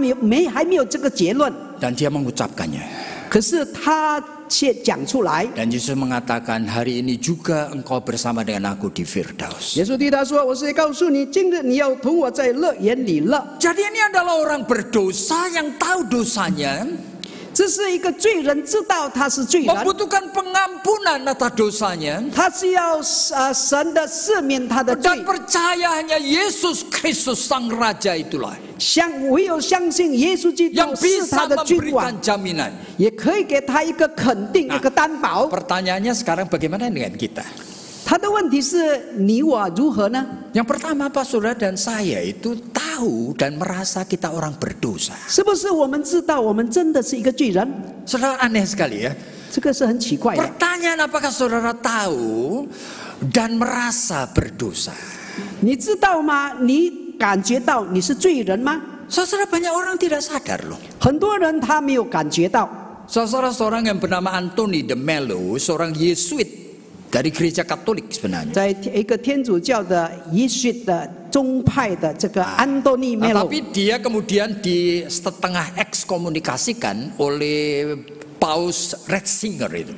还没有这个结论， Dan dia mengucapkannya. 可是他却讲出来。 Dan Yesus mengatakan, hari ini juga engkau bersama dengan aku di Firdaus. 耶稣对他说：“我是告诉你，今日你要同我在乐园里乐。” Jadi ini adalah orang berdosa yang tahu dosanya, 这是一个罪人，知道他是罪人， membutuhkan pengampunan atas dosanya, 他是要神的赦免他的罪， dan percaya hanya Yesus Kristus Sang Raja itulah 唯有相信耶稣基督 yang 是他 bisa 的君王， memberikan jaminan. 也可以给他一个肯定，一个担保。 Pertanyaannya sekarang bagaimana dengan kita? 他的问题是你我如何呢？ Yang pertama, Pak Saudara dan saya itu tahu dan merasa kita orang berdosa. 是不是我们知道我们真的是一个罪人？ Saudara, aneh sekali ya. 这个是很奇怪的。 Pertanyaan, apakah saudara tahu dan merasa berdosa? 你知道吗？你感觉到你是罪人吗？ Saudara, banyak orang tidak sadar loh. 很多人他没有感觉到。 Saudara, seorang yang bernama Anthony de Mello, seorang Yesuit dari gereja Katolik sebenarnya. 在一个天主教的耶稣的宗派的这个安东尼梅 Nah, 罗， tapi dia kemudian di setengah ekskomunikasikan oleh Paus Ratzinger itu.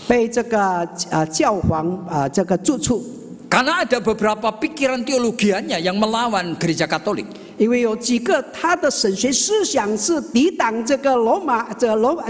被这个教皇这个逐出， Karena ada beberapa pikiran teologiannya yang melawan gereja Katolik. 因为有几个他的神学思想是抵挡这个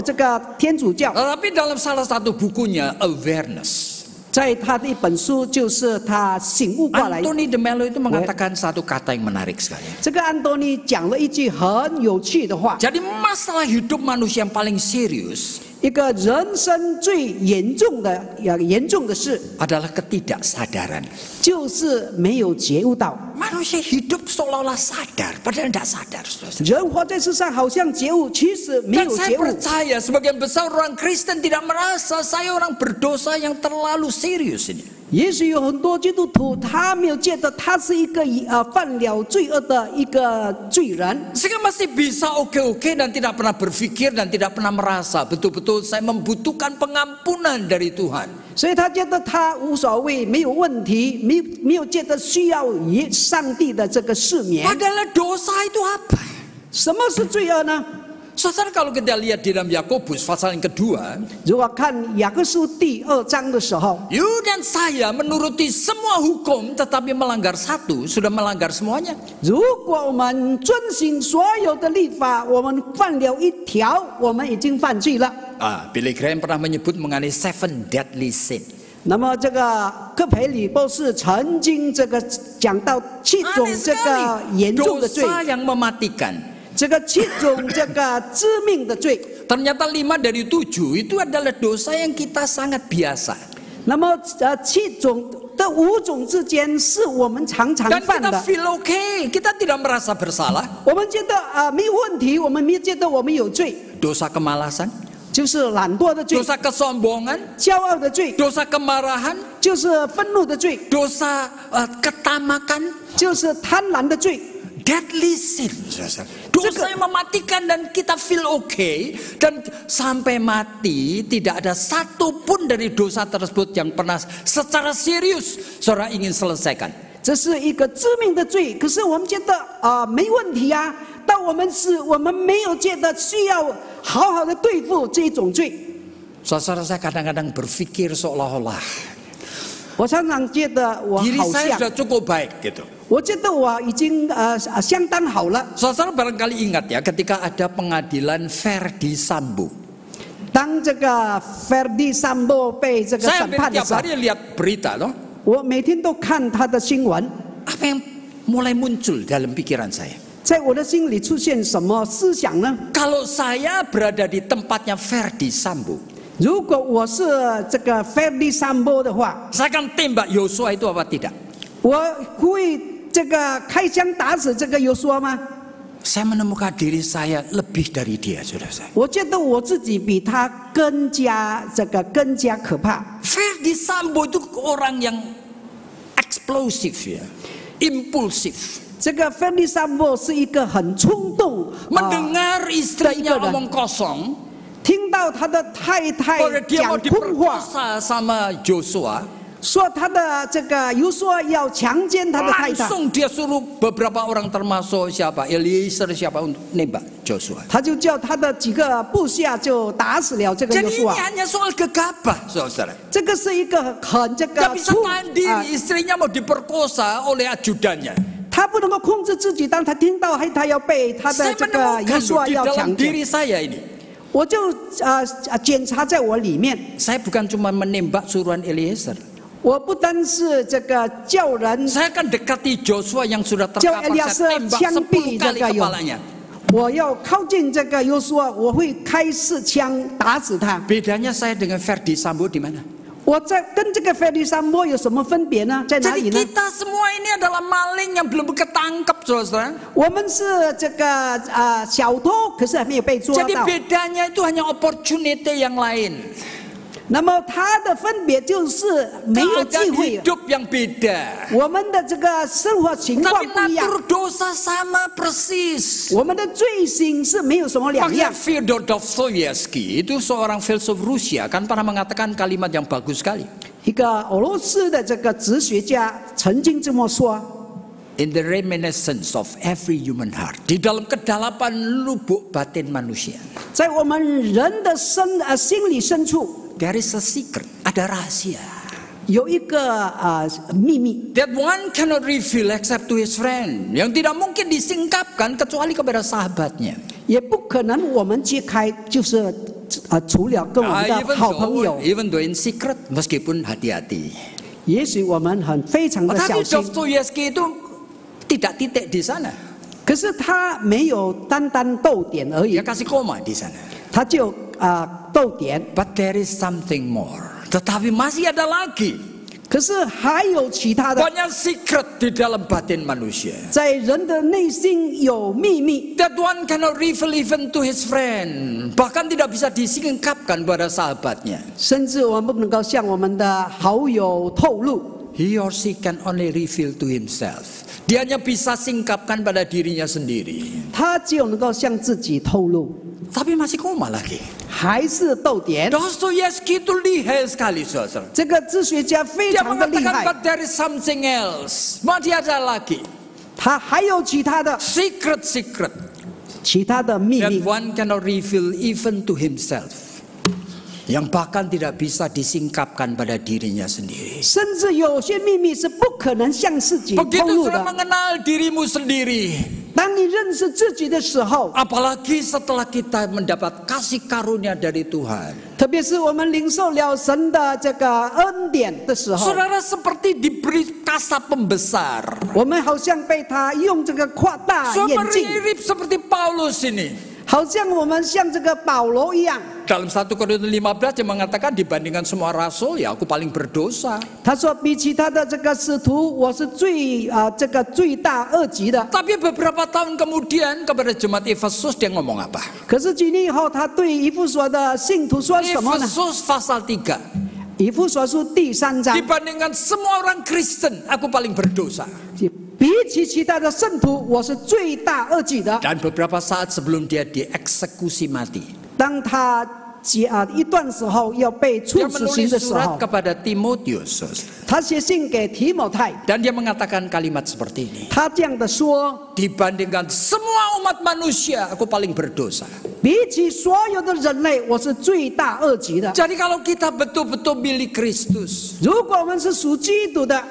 这个天主教。 Tetapi dalam salah satu bukunya, Awareness, 在他的一本书，就是他醒悟过来。 Anthony de Mello itu mengatakan satu kata yang menarik sekali. 这个安东尼讲了一句很有趣的话： Jadi masalah hidup manusia yang paling serius 一个人生最严重的事， adalah ketidaksadaran. 就是没有觉悟到。 Manusia hidup seolah-olah sadar, padahal tidak sadar. 人活在世上好像觉悟，其实没 Dan 有 saya 觉悟。 percaya sebagian besar orang Kristen tidak merasa saya orang berdosa yang terlalu serius ini. 也许有很多基督徒，他没有觉得他是一个犯了罪恶的一个罪人， Sehingga masih bisa oke-oke dan tidak pernah berpikir dan tidak pernah merasa betul-betul saya membutuhkan pengampunan dari Tuhan. 所以他觉得他无所谓，没有问题，没有觉得需要上帝的这个赦免。 Padahal dosa itu apa? 什么是罪恶呢？ Saudara, kalau kita lihat di dalam Yakobus pasal yang kedua, 如果看雅各书第2章的时候， you dan saya menuruti semua hukum tetapi melanggar satu, sudah melanggar semuanya. 如果我们遵行所有的律法，我们犯了一条，我们已经犯罪了。 Billy Graham pernah menyebut mengenai 7 deadly sin. 那么这个科培里博士曾经这个讲到7种这个严重的罪， Dosa yang mematikan. 这个7种这个致命的罪。 Ternyata 5 dari 7 itu adalah dosa yang kita sangat biasa. 那么7种的5种之间是我们常常 Dan 犯 kita 的。 feel okay, kita tidak merasa bersalah. 我们觉得没有问题，我们没有觉得我们有罪， Dosa kemalasan, 就是懒惰的罪、 dosa kesombongan, 骄傲的罪， dosa kemarahan, 就是愤怒的罪， dosa ketamakan, 就是贪婪的罪。 deadly sin. Dosa yang mematikan dan kita feel okay. Dan sampai mati tidak ada satupun dari dosa tersebut yang pernah secara serius saudara ingin selesaikan. 这是一个致命的罪，可是我们觉得没问题啊，但我们没有觉得需要好好的对付这一种罪。 Saudara saya kadang-kadang berpikir seolah-olah 我常常觉得我 diri 好 saya 像， sudah cukup baik gitu. 我觉得我已经相当好了。 Saudara barangkali ingat ya ketika ada pengadilan Verdi Sambo. 当这个 Verdi Sambo 被这个 Saya 审 hampir 判的 tiap 时候， hari lihat berita loh. 我每天都看他的新闻， Apa yang mulai muncul dalam pikiran saya? 在我的心里出现什么思想呢？ Kalau saya berada di tempatnya Verdi Sambo, 如果我是这个 Verdi Sambo 的话， saya akan tembak Yosua itu apa tidak? 我会这个开枪打死这个约书亚吗？ Saya menemukan diri saya lebih dari dia, saudara saya. 我觉得我自己比他更加可怕。 Verdi Sambo itu orang yang eksplosif ya, impulsif. 这个 Verdi Sambo 是一个很冲动， Mendengar istrinya 的一个人。 omong kosong, 听到他的太太 kalau dia mau 讲空话， diperkosa sama Joshua, 说他的这个约书亚要强奸他的太太， langsung dia suruh beberapa orang termasuk siapa, Eliezer siapa untuk nembak Joshua. 他就叫他的几个部下就打死了这个约 Jadi 书 ini 亚。 hanya soal gegabah, saudara. 这个是一个很这个 Gak bisa tahan diri, istrinya mau diperkosa oleh ajudannya. 他不能够控制自己，当他听到他要被他的 Saya 这个约 menemukan 书亚 di 要 dalam 强奸， diri saya ini. 我就检查在我里面， Saya bukan cuma menembak suruhan Eliezer. 我不单是这个叫人 Saya akan dekati Joshua yang sudah 叫 terkapar, 以利亚 saya 瑟 tembak 枪 10 毙这 kali 个有， kepalanya. 我要靠近这个约书亚，我会开4枪打死他。 Bedanya saya dengan Verdi Sambo di mana? 我在跟这个菲利山波有什么分别呢？在哪 Jadi 里呢？ kita semua ini adalah maling yang belum ketangkep, saudara. 我们是这个小偷，可是还没有被抓 Jadi 到。 bedanya itu hanya opportunity yang lain. 那么它的分别就是没有机 Keadaan 会。 hidup yang beda. 我们的这个生活情况 Tapi 不一样， natur dosa sama persis. 我们的罪行是没有什么两 Makanya 样。 Fyodor Dostoyevsky itu seorang filsuf Rusia kan pernah mengatakan kalimat yang bagus sekali. 一个俄罗斯的这个哲学家曾经这么说 In the reminiscence of every human heart, di dalam kedalaman lubuk batin manusia, 在我们人的心理深处 there is a secret, ada rahasia 有一个秘密， that one cannot reveal except to his friend, yang tidak mungkin disingkapkan kecuali kepada sahabatnya. 也不可能我们揭开，就是除了跟我们的好朋友， even though in secret, meskipun hati-hati. 也许我们非常的小 Tapi 心， Dostoyevsky itu tidak titik di sana, 可是他没有单单逗点而已 dia，kasih koma di sana. 他就逗点， But there is something more. Tetapi masih ada lagi 可是还有其他的， banyak secret di dalam batin manusia. 在人的内心有秘密， That one cannot reveal even to his friend. Bahkan tidak bisa disingkapkan pada sahabatnya. 甚至我们不能够向我们的好友透露。 He or she can only reveal to himself. Dia hanya bisa singkapkan pada dirinya sendiri. 他只有能够向自己透露， Tapi masih koma lagi. 还是逗点。 Dostoyevsky itu lihai sekali, saudara. 这个哲学家非 Dia 常的厉 mengatakan 害， but there is something else. Masih ada lagi. 他还有其他的 Secret. 秘 That 密， one cannot reveal even to himself. Yang bahkan tidak bisa disingkapkan pada dirinya sendiri. 甚至有些秘密是不可能向自己透 Begitu 露 sudah 的。 mengenal dirimu sendiri, 当你认识自己的时候， apalagi setelah kita mendapat kasih karunia dari Tuhan, 特别是我们领受了神的这个恩典的时候， saudara seperti diberi kasa pembesar. 我们好像被他用这个扩大 Saudara 眼镜， mirip seperti Paulus ini. 好像我们像这个保罗一样。 Dalam 1 Korintus 15 dia mengatakan dibandingkan semua rasul ya aku paling berdosa. 他说比起他的这个使徒，我是这个罪大恶极的。 Tapi beberapa tahun kemudian kepada jemaat Efesus dia ngomong apa? 可是几年以后，他对以弗所的信徒说什么呢？ Efesus pasal 3. 以弗所书第3章， Dibandingkan semua orang Kristen aku paling berdosa. 比起其他的圣徒，我是罪大恶极的。 Dan beberapa saat sebelum dia dieksekusi mati, 当他一段时候要被 dia 处死刑 menulis 的时 surat 候， kepada Timotius 他写信给提摩太， dan dia mengatakan kalimat seperti ini. 他这样的说： Dibandingkan semua umat manusia aku paling berdosa. 比起所有的人类，我是罪大恶极的。 Jadi kalau kita betul-betul milik Kristus, 如果我们是属基督的，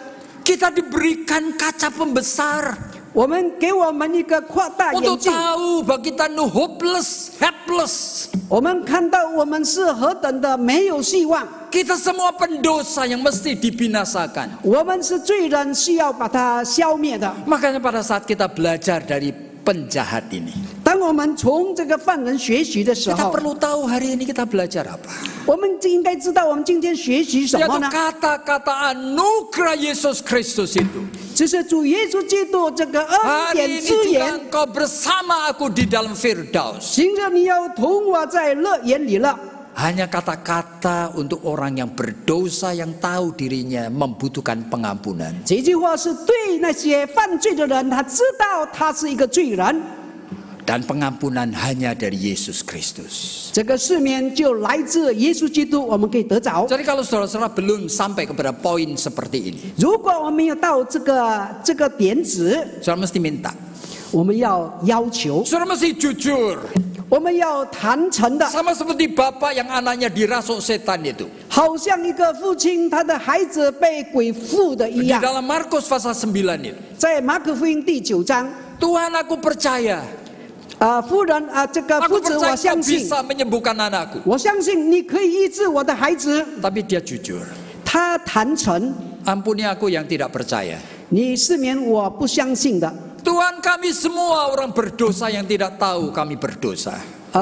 kita diberikan kaca pembesar 我们给我们一个扩大眼 untuk 镜， tahu bahwa kita no hopeless, helpless. 我们看到我们是何等的没有希望， Kita semua pendosa yang mesti dibinasakan. 我们是罪人，需要把它消灭的。 Makanya pada saat kita belajar dari penjahat ini, 当我们从这个犯人学习的时 kita 候， perlu tahu hari ini kita belajar apa. 我们应该知道我们今天学习什么 Yaitu 呢？ kata-kata anugerah Yesus Kristus itu. 就是主耶稣基督这个恩 Hari 典 ini 之 juga 言， engkau bersama aku di dalam Firdaus. 行着你要同我在乐园里了。 Hanya kata-kata untuk orang yang berdosa yang tahu dirinya membutuhkan pengampunan. 这句话是对那些犯罪的人，他知道他是一个罪人， Dan pengampunan hanya dari Yesus Kristus. 这个赦免就来自耶稣基督，我们可以得着。 Jadi kalau saudara-saudara belum sampai kepada poin seperti ini, 如果我们没有到这个点子， saudara mesti minta. 我们要要求， Saudara mesti jujur. 我们要坦诚的， Sama seperti bapak yang anaknya dirasuk setan itu. 好像一个父亲他的孩子被鬼附的一 Di 样。 dalam Markus pasal 9 itu. 在马可福音第9章， Tuhan aku percaya. 夫人这个 Aku 夫子， percaya 我 kau 相信， bisa menyembuhkan anakku. 我相信你可以医治我的孩子。 Tapi dia jujur. 他坦诚， Ampuni aku yang tidak percaya. 你赦免我不相信的。 Tuhan kami semua orang berdosa yang tidak tahu kami berdosa.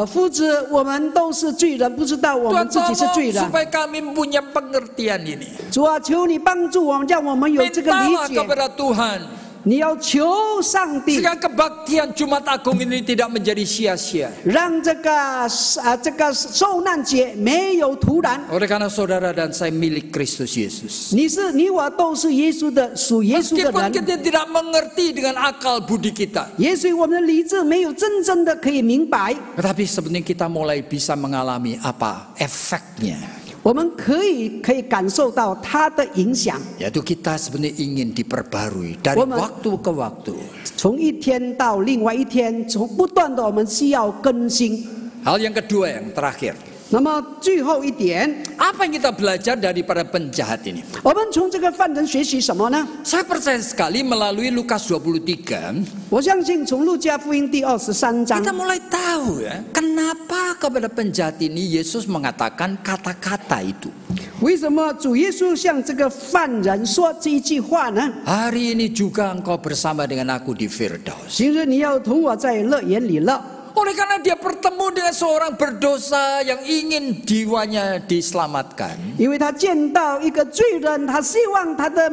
夫子，我们都是罪人，不知道我 Tuhan 们自己是罪 tolong 人。 supaya kami punya pengertian ini. 主啊，求你帮助我们，让我们有这个理 Mintalah 解。 kepada Tuhan. 你要求上帝， Sehingga kebaktian Jumat Agung ini tidak menjadi sia-sia. 让这个受难节没有突然。 Oleh karena saudara dan saya milik Kristus Yesus. 你我都是耶稣的，属耶稣的 Meskipun 人。 kita tidak mengerti dengan akal budi kita. 也许我们的理智没有真正的可以明白， Tetapi sebenarnya kita mulai bisa mengalami apa efeknya. 我们可以感受到它的影响。 Yaitu kita sebenarnya ingin diperbarui dari Woman. waktu ke waktu. 从一天到另外一天，从不断的我们需要更新。 Hal yang kedua yang terakhir. 那么最后一点， Apa yang kita belajar daripada penjahat ini? 我们从这个犯人学习什么呢？ Saya percaya sekali melalui Lukas 23. 我相信从路加福音第23章， Kita mulai tahu ya, kenapa kepada penjahat ini Yesus mengatakan kata-kata itu. 为什么主耶稣向这个犯人说这一句话呢？ Hari ini juga engkau bersama dengan aku di Firdaus. 今日你要同我在乐园里乐。 Oleh karena dia bertemu dengan seorang berdosa yang ingin jiwanya diselamatkan. 因为他见到一个罪人，他希望他的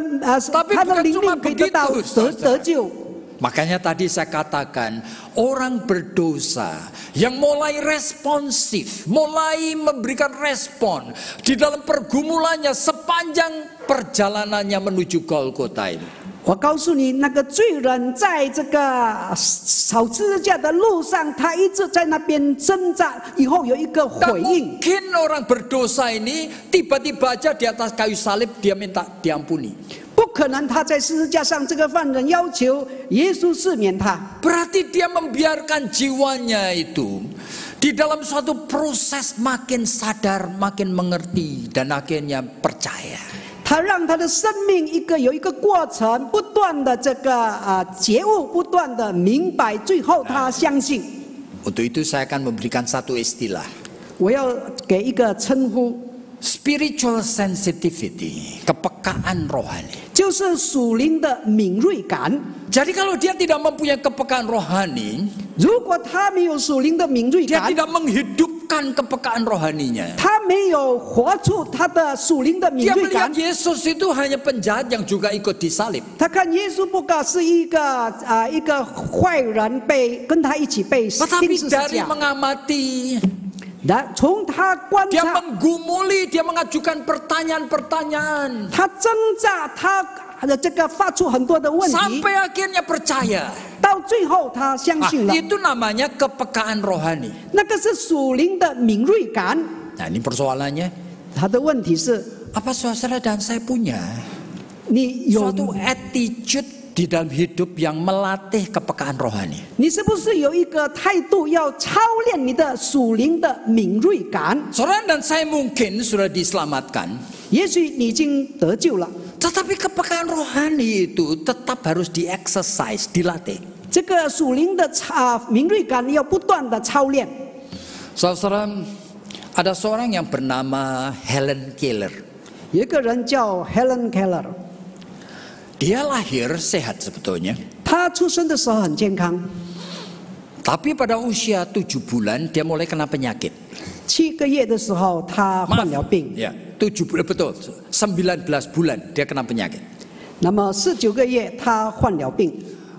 灵命可以得救。 Makanya tadi saya katakan orang berdosa yang mulai responsif, mulai memberikan respon di dalam pergumulannya sepanjang perjalanannya menuju Golgota ini. 我告诉你，那个罪人在这个扫十字架的路上，他一直在那边挣扎，以后有一个 Dan 回应。 mungkin orang berdosa ini tiba-tiba aja di atas kayu salib dia minta diampuni. 不可能，他在十字架上，这个犯人要求耶稣赦免他。 Berarti dia membiarkan jiwanya itu di dalam suatu proses makin sadar, makin mengerti dan akhirnya percaya. 他让他的生命有一个过程，不断的这个觉悟，不断的明白，最后他相信。 Untuk itu saya akan memberikan satu istilah. 我要给一个称呼， Spiritual sensitivity, kepekaan rohani. 就是属灵的敏锐感。 Jadi kalau dia tidak mempunyai kepekaan rohani, 如果他没有属灵的敏锐 dia 感， tidak menghidupkan kepekaan rohaninya. 他没有活出他的属灵的敏 Dia 锐 melihat 感， Yesus itu hanya penjahat yang juga ikut disalib. 他看耶稣不过是一个坏人跟他一起被钉 Tetapi 十字 dari 架。 mengamati, 从他观 dia 察， menggumuli, dia mengajukan pertanyaan-pertanyaan. 他挣扎，他这个发出很多的问题， Sampai akhirnya percaya. 到最后他相信了。 Itu namanya kepekaan rohani. 那个是属灵的敏锐感。 Nah ini persoalannya. 他的问题是， Apa saudara dan saya punya 你有 suatu attitude di dalam hidup yang melatih kepekaan rohani? 你是不是有一个态度要操练你的属灵的敏锐感？ Saudara dan saya mungkin sudah diselamatkan. 也许你已经得救了， Tetapi kepekaan rohani itu tetap harus di-exercise, dilatih. 这个属灵的敏锐感要不断的操练。 Saudara, ada seorang yang bernama Helen Keller. 有一个人叫 Helen Keller， Dia lahir sehat sebetulnya. 他出生的时候很健康， Tapi pada usia 7 bulan dia mulai kena penyakit. 7个月的时候他患了病， Ya, 7 bulan betul. 19 bulan dia kena penyakit. 那么19个月他患了病，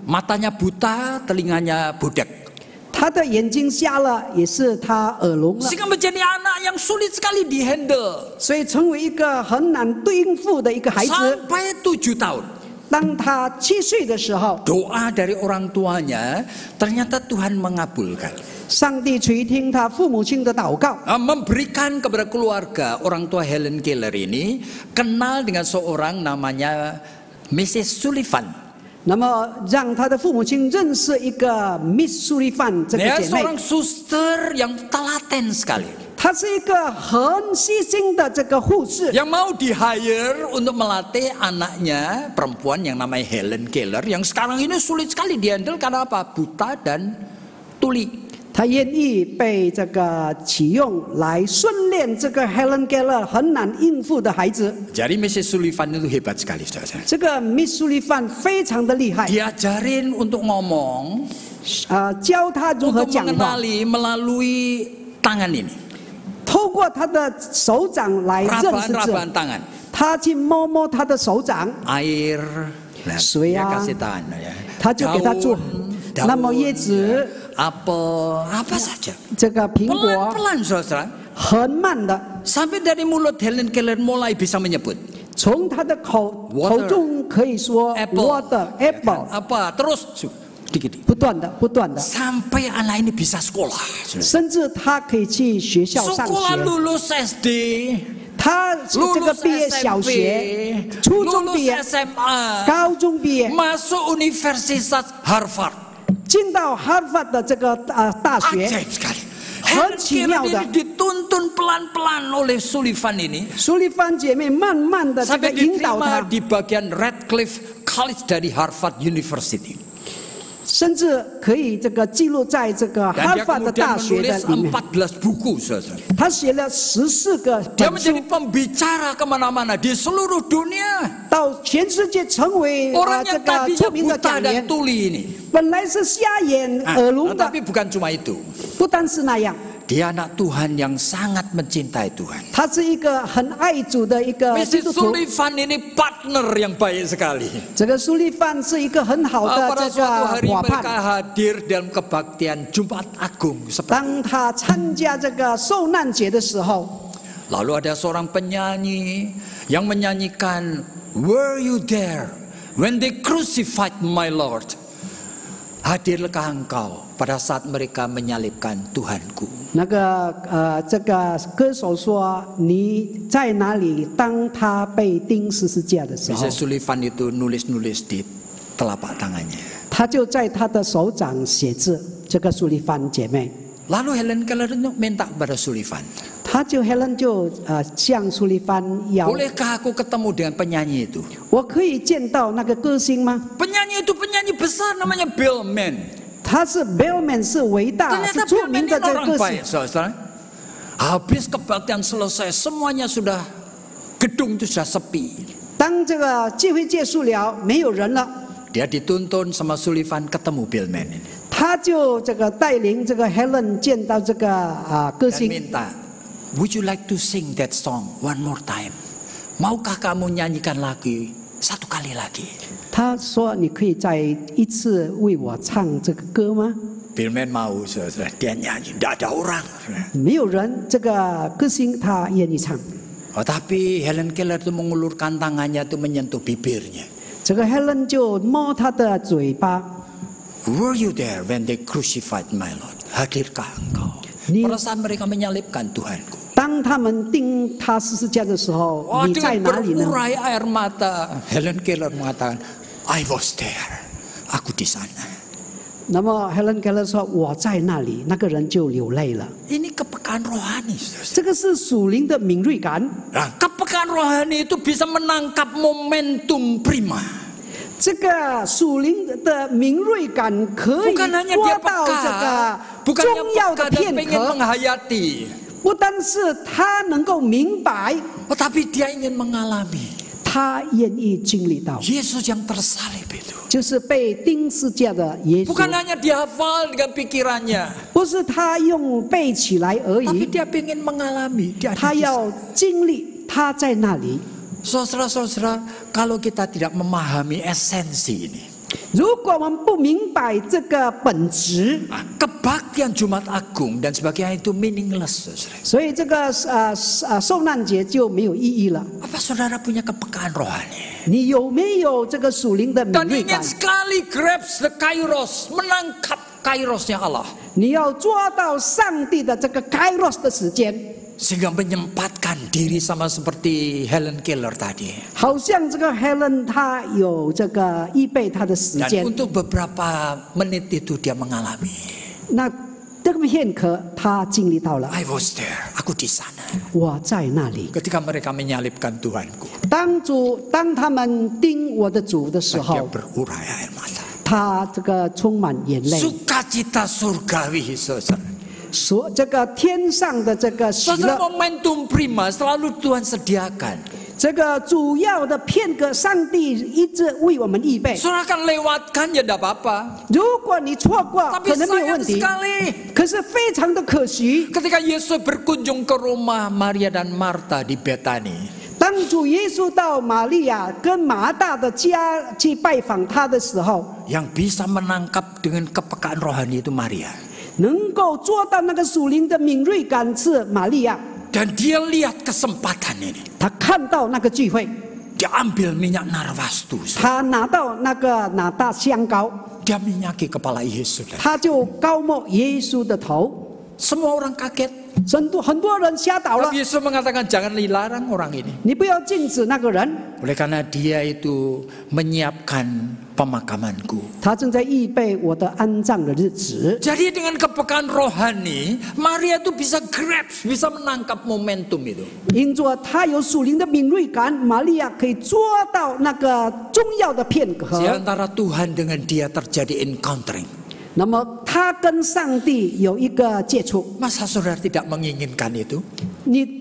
Matanya buta, telinganya budek. 他的眼睛瞎了，也是他耳聋了， Sehingga menjadi anak yang sulit sekali dihandle. 所以成为一个很难对应付的一个孩子。 Sampai 7 tahun. 当他7岁的时候， Doa dari orang tuanya ternyata Tuhan mengabulkan. 上帝垂听他父母亲的祷告， Memberikan kepada keluarga orang tua Helen Keller ini kenal dengan seorang namanya Mrs. Sullivan. 那么让他的父母亲认识一个 Miss Sullivan 这个 Dia 姐妹， seorang suster yang telaten sekali. 她是一个很细心的这个护士， Yang mau di-hire untuk melatih anaknya perempuan yang namanya Helen Keller. Yang sekarang ini sulit sekali dihandle karena apa? Buta dan tuli. 她愿意被这个启用来训练这个 Helen Keller 很难应付的孩子。 Jadi Mrs. Sullivan itu hebat sekali, saudara. 这个 Miss Sullivan 非常的厉害， Diajarin untuk ngomong, 教他如何 untuk 讲话， mengenali melalui tangan ini. 透过他的手掌来认识字。 Raban-raban tangan. 他去摸摸他的手掌， Air, nah, Sui dia ya. kasih tangan ya. 他就给他做 Daun, 那么叶子 apel, apa saja. 这个苹果 Pelan-pelan, saudara. 很慢的 Sampai dari mulut Helen Keller mulai bisa menyebut 从他的口 Water 中可以说 apple, water ya apple， kan? Apa terus dikit. 不断的， Sampai anak ini bisa sekolah. 甚至他可以去学校上 Sekolah 学。 lulus SD, 他这个 lulus 毕业小学、 SMP, 初中毕 lulus 业、 SMA, 高中毕业， masuk Universitas Harvard. 进到哈佛的这个大学， Ajaib sekali. 很奇妙 Helen 的 Keller。ini dituntun pelan-pelan oleh Sullivan ini 苏丽芳姐妹慢慢的这个 sampai 引导 diterima 他， di bagian Radcliffe College dari Harvard University. 甚至可以这个记录在这个 Dan 哈 dia 佛的 kemudian 大学的 menulis 里面。 14 buku, saudara. 他写了14个 Dia 本书 menjadi，pembicara kemana-mana di seluruh dunia. 到全世界成为 Orang 这 yang 个 tadinya 出名的 buta 讲 dan 员。 tuli ini. 本来是瞎眼耳聋的， Tapi bukan cuma itu. 不单是那样， Dia anak Tuhan yang sangat mencintai Tuhan. 他是一个很爱主的一个基 Mrs. 督徒。 Sullivan ini partner yang baik sekali. 这个苏利范是一个很好的 Pada 这 suatu 个 hari 伙 mereka 伴。 hadir dalam kebaktian Jumat Agung. 当他参加这个受难节的时候， Lalu ada seorang penyanyi yang menyanyikan Were you there when they crucified my Lord? Hadirkah engkau pada saat mereka menyalibkan Tuhanku? 那个这个歌手说：“你在哪里？当他被钉十字架的时候 Mrs. Sullivan itu nulis-nulis di telapak tangannya. 他就在他的手掌写字。”这个苏利范姐妹， Lalu Helen Keller itu minta kepada Sullivan, 他就 Helen 就向苏利范要， bolehkah aku ketemu dengan penyanyi itu? 我可以见到那个歌星吗？ Penyanyi itu penyanyi besar namanya Bill Mann. 他是 Bellman 是伟大是 Ternyata 著 Bill Mann 名 ini 的这个 orang 歌星 baik, saudara. Habis kebaktian selesai, semuanya sudah gedung itu sudah sepi. 当这个聚会结束了，没有人了， Dia dituntun sama Sullivan ketemu Bill Mann ini. 他就这个带领这个 Helen 见到这个歌 Dan 星， minta, would you like to sing that song one more time? Maukah kamu nyanyikan lagi satu kali lagi? 他说：“你可以再一次为我唱这个歌吗 Billman mau, saudara. Dia nyanyi, tidak ada orang. ？”没有人，这个歌星他愿意唱。 Oh, tapi Helen Keller itu mengulurkan tangannya itu menyentuh bibirnya. 这个 Helen 就摸他的嘴巴。 Were you there when they crucified my Lord? Hadirkah engkau? Perasaan mereka menyalibkan Tuhanku. 当他们钉他十字架的时候， Oh, 你在 dengan 哪里呢？ berurai air mata, Helen Keller mengatakan, I was there. Aku di sana. 那么 Helen Keller 说：“我在那里。”那个人就流泪了。 Ini kepekaan rohani. Saudara. 这个是属灵的敏锐感。 Nah, kepekaan rohani itu bisa menangkap momentum prima. 这个属灵的敏锐感可以 Bukan hanya 捉 dia 到这 peka, 个 bukannya 重要的 peka dan 片 pengen 刻， menghayati. 不单是他能够明白， Tetapi dia ingin mengalami. 他愿意经历到， Yesus yang tersalib itu. 就是被钉十字架的耶 Bukan 稣， hanya dihafal dengan pikirannya. 不是他用背起来而 Tapi 已， dia ingin mengalami. Dia 他 ada di 要经历，他在那里。 Saudara-saudara, kalau kita tidak memahami esensi ini, 如果我们不明白这个本质， kebaktian Jumat Agung dan sebagainya itu meaningless. Saudara. 所以这个受难节就没有意义了。 Apa saudara punya kepekaan rohani? 你有没有这个属灵的敏 Dan 锐 ingin 感？ sekali grabs the kairos, menangkap kairosnya Allah. 你要抓到上帝的这个 Kairos 的时间， Sehingga menyempatkan diri sama seperti Helen Keller tadi. 好像这个 Helen 他有这个预备他的时 Dan 间。 untuk beberapa menit itu dia mengalami. 那这个片刻他经历到了， I was there, aku di sana. 我在那里。 Ketika mereka menyalibkan Tuhanku, 当他们钉我的主的时 dia 候， berurai air mata. 他这个充满眼泪， Sukacita surgawi, saudara. 这个天上的这个喜 Saudara, 乐， momentum prima selalu Tuhan sediakan. 这个主要的片刻，上帝一直为我们预备。 Saudara akan lewatkan ya tidak apa-apa. 如果你错过， Tapi 可能没有 sayang 问题， sekali. 可是非常的可惜。 Ketika Yesus berkunjung ke rumah Maria dan Marta di Betani, 当主耶稣到玛利亚跟马大的家去拜访他的时候， yang bisa menangkap dengan kepekaan rohani itu Maria. 能够做到那个属灵的敏锐感是玛利亚。 Dan dia lihat kesempatan ini. 他看到那个聚会， Dia ambil minyak narwastu. 他拿到那个拿大香膏， Dia minyaki kepala Yesus. 他就高抹耶稣的头。 Semua orang kaget. 很多人吓倒了 Tapi。Yesus mengatakan jangan dilarang orang ini. 你不要禁止那个人， Oleh karena dia itu menyiapkan pemakamanku. 他正在预备我的安葬的日子。 Jadi dengan kepekaan rohani, Maria itu bisa grasp, bisa menangkap momentum itu. 因着他有属灵的敏锐感，玛利亚可以捉到那个重要的片 Di 刻。 antara Tuhan dengan dia terjadi encountering. 那么他跟上帝有一个接触， Masa saudara tidak menginginkan itu?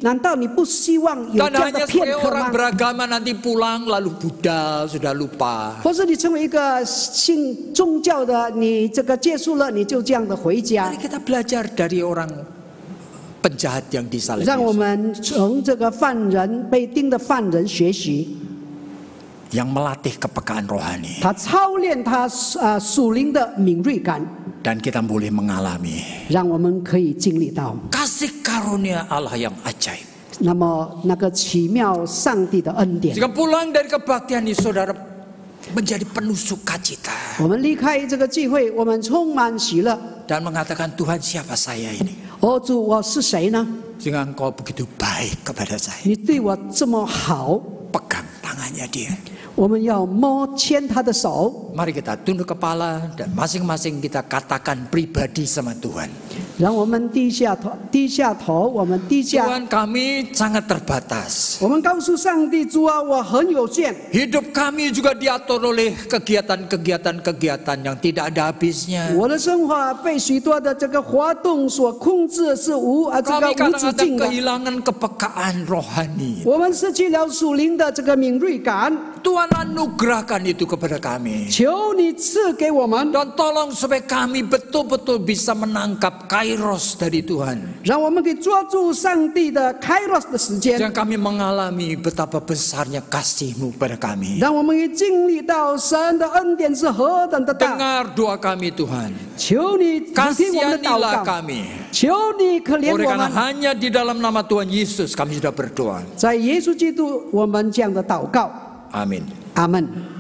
难道你不希望有 Dan 这样的 hanya 片 sebagai 刻 orang 吗？ beragama nanti pulang lalu budal sudah lupa. 或是你成为一个信宗教的，你这个结束了，你就这样的回家 Mari？kita belajar dari orang penjahat yang disalib 让我 Yesus. 们从这个被钉的犯人学习， Yang melatih kepekaan rohani. 他操练他属灵的敏锐感， Dan kita boleh mengalami 让我们可以经历到 kasih karunia Allah yang ajaib. 那么那个奇妙上帝的恩典。 Jika pulang dari kebaktian ini saudara menjadi penuh sukacita. 我们离开这个聚会，我们充满喜乐。 Dan mengatakan Tuhan siapa saya ini. 哦，主，我是谁呢？ Sehingga engkau begitu baik kepada saya. 你对我这么好， Pegang tangannya dia. 我们要牵他的手， Mari kita tunduk kepala dan masing-masing kita katakan pribadi sama Tuhan. 让我们低下头，我们低下， Tuhan kami sangat terbatas. 我们告诉上帝，主啊，我很有限， Hidup kami juga diatur oleh kegiatan-kegiatan yang tidak ada habisnya. 我的生活被许多的这个活动所控制，是无止 Kami kadang-kadang 境的。 kehilangan kepekaan rohani. 我们失去了属灵的这个敏锐感。 Tuhan Tuhan anugerahkan itu kepada kami. 求你赐给我们， Dan tolong supaya kami betul-betul bisa menangkap kairos dari Tuhan. 让我们可以抓住上帝的 Kairos 的时间， Dan kami mengalami betapa besarnya kasih-Mu pada kami. 让我们可以经历到神的恩典是何等的大。 Dengar doa kami Tuhan. 求你听我们的祷 Kasihanilah 告， kami. 求你可怜 Oleh 我 karena 们。 hanya di dalam nama Tuhan Yesus kami sudah berdoa. 在耶稣基督，我们这样的祷告， Amin. 阿门。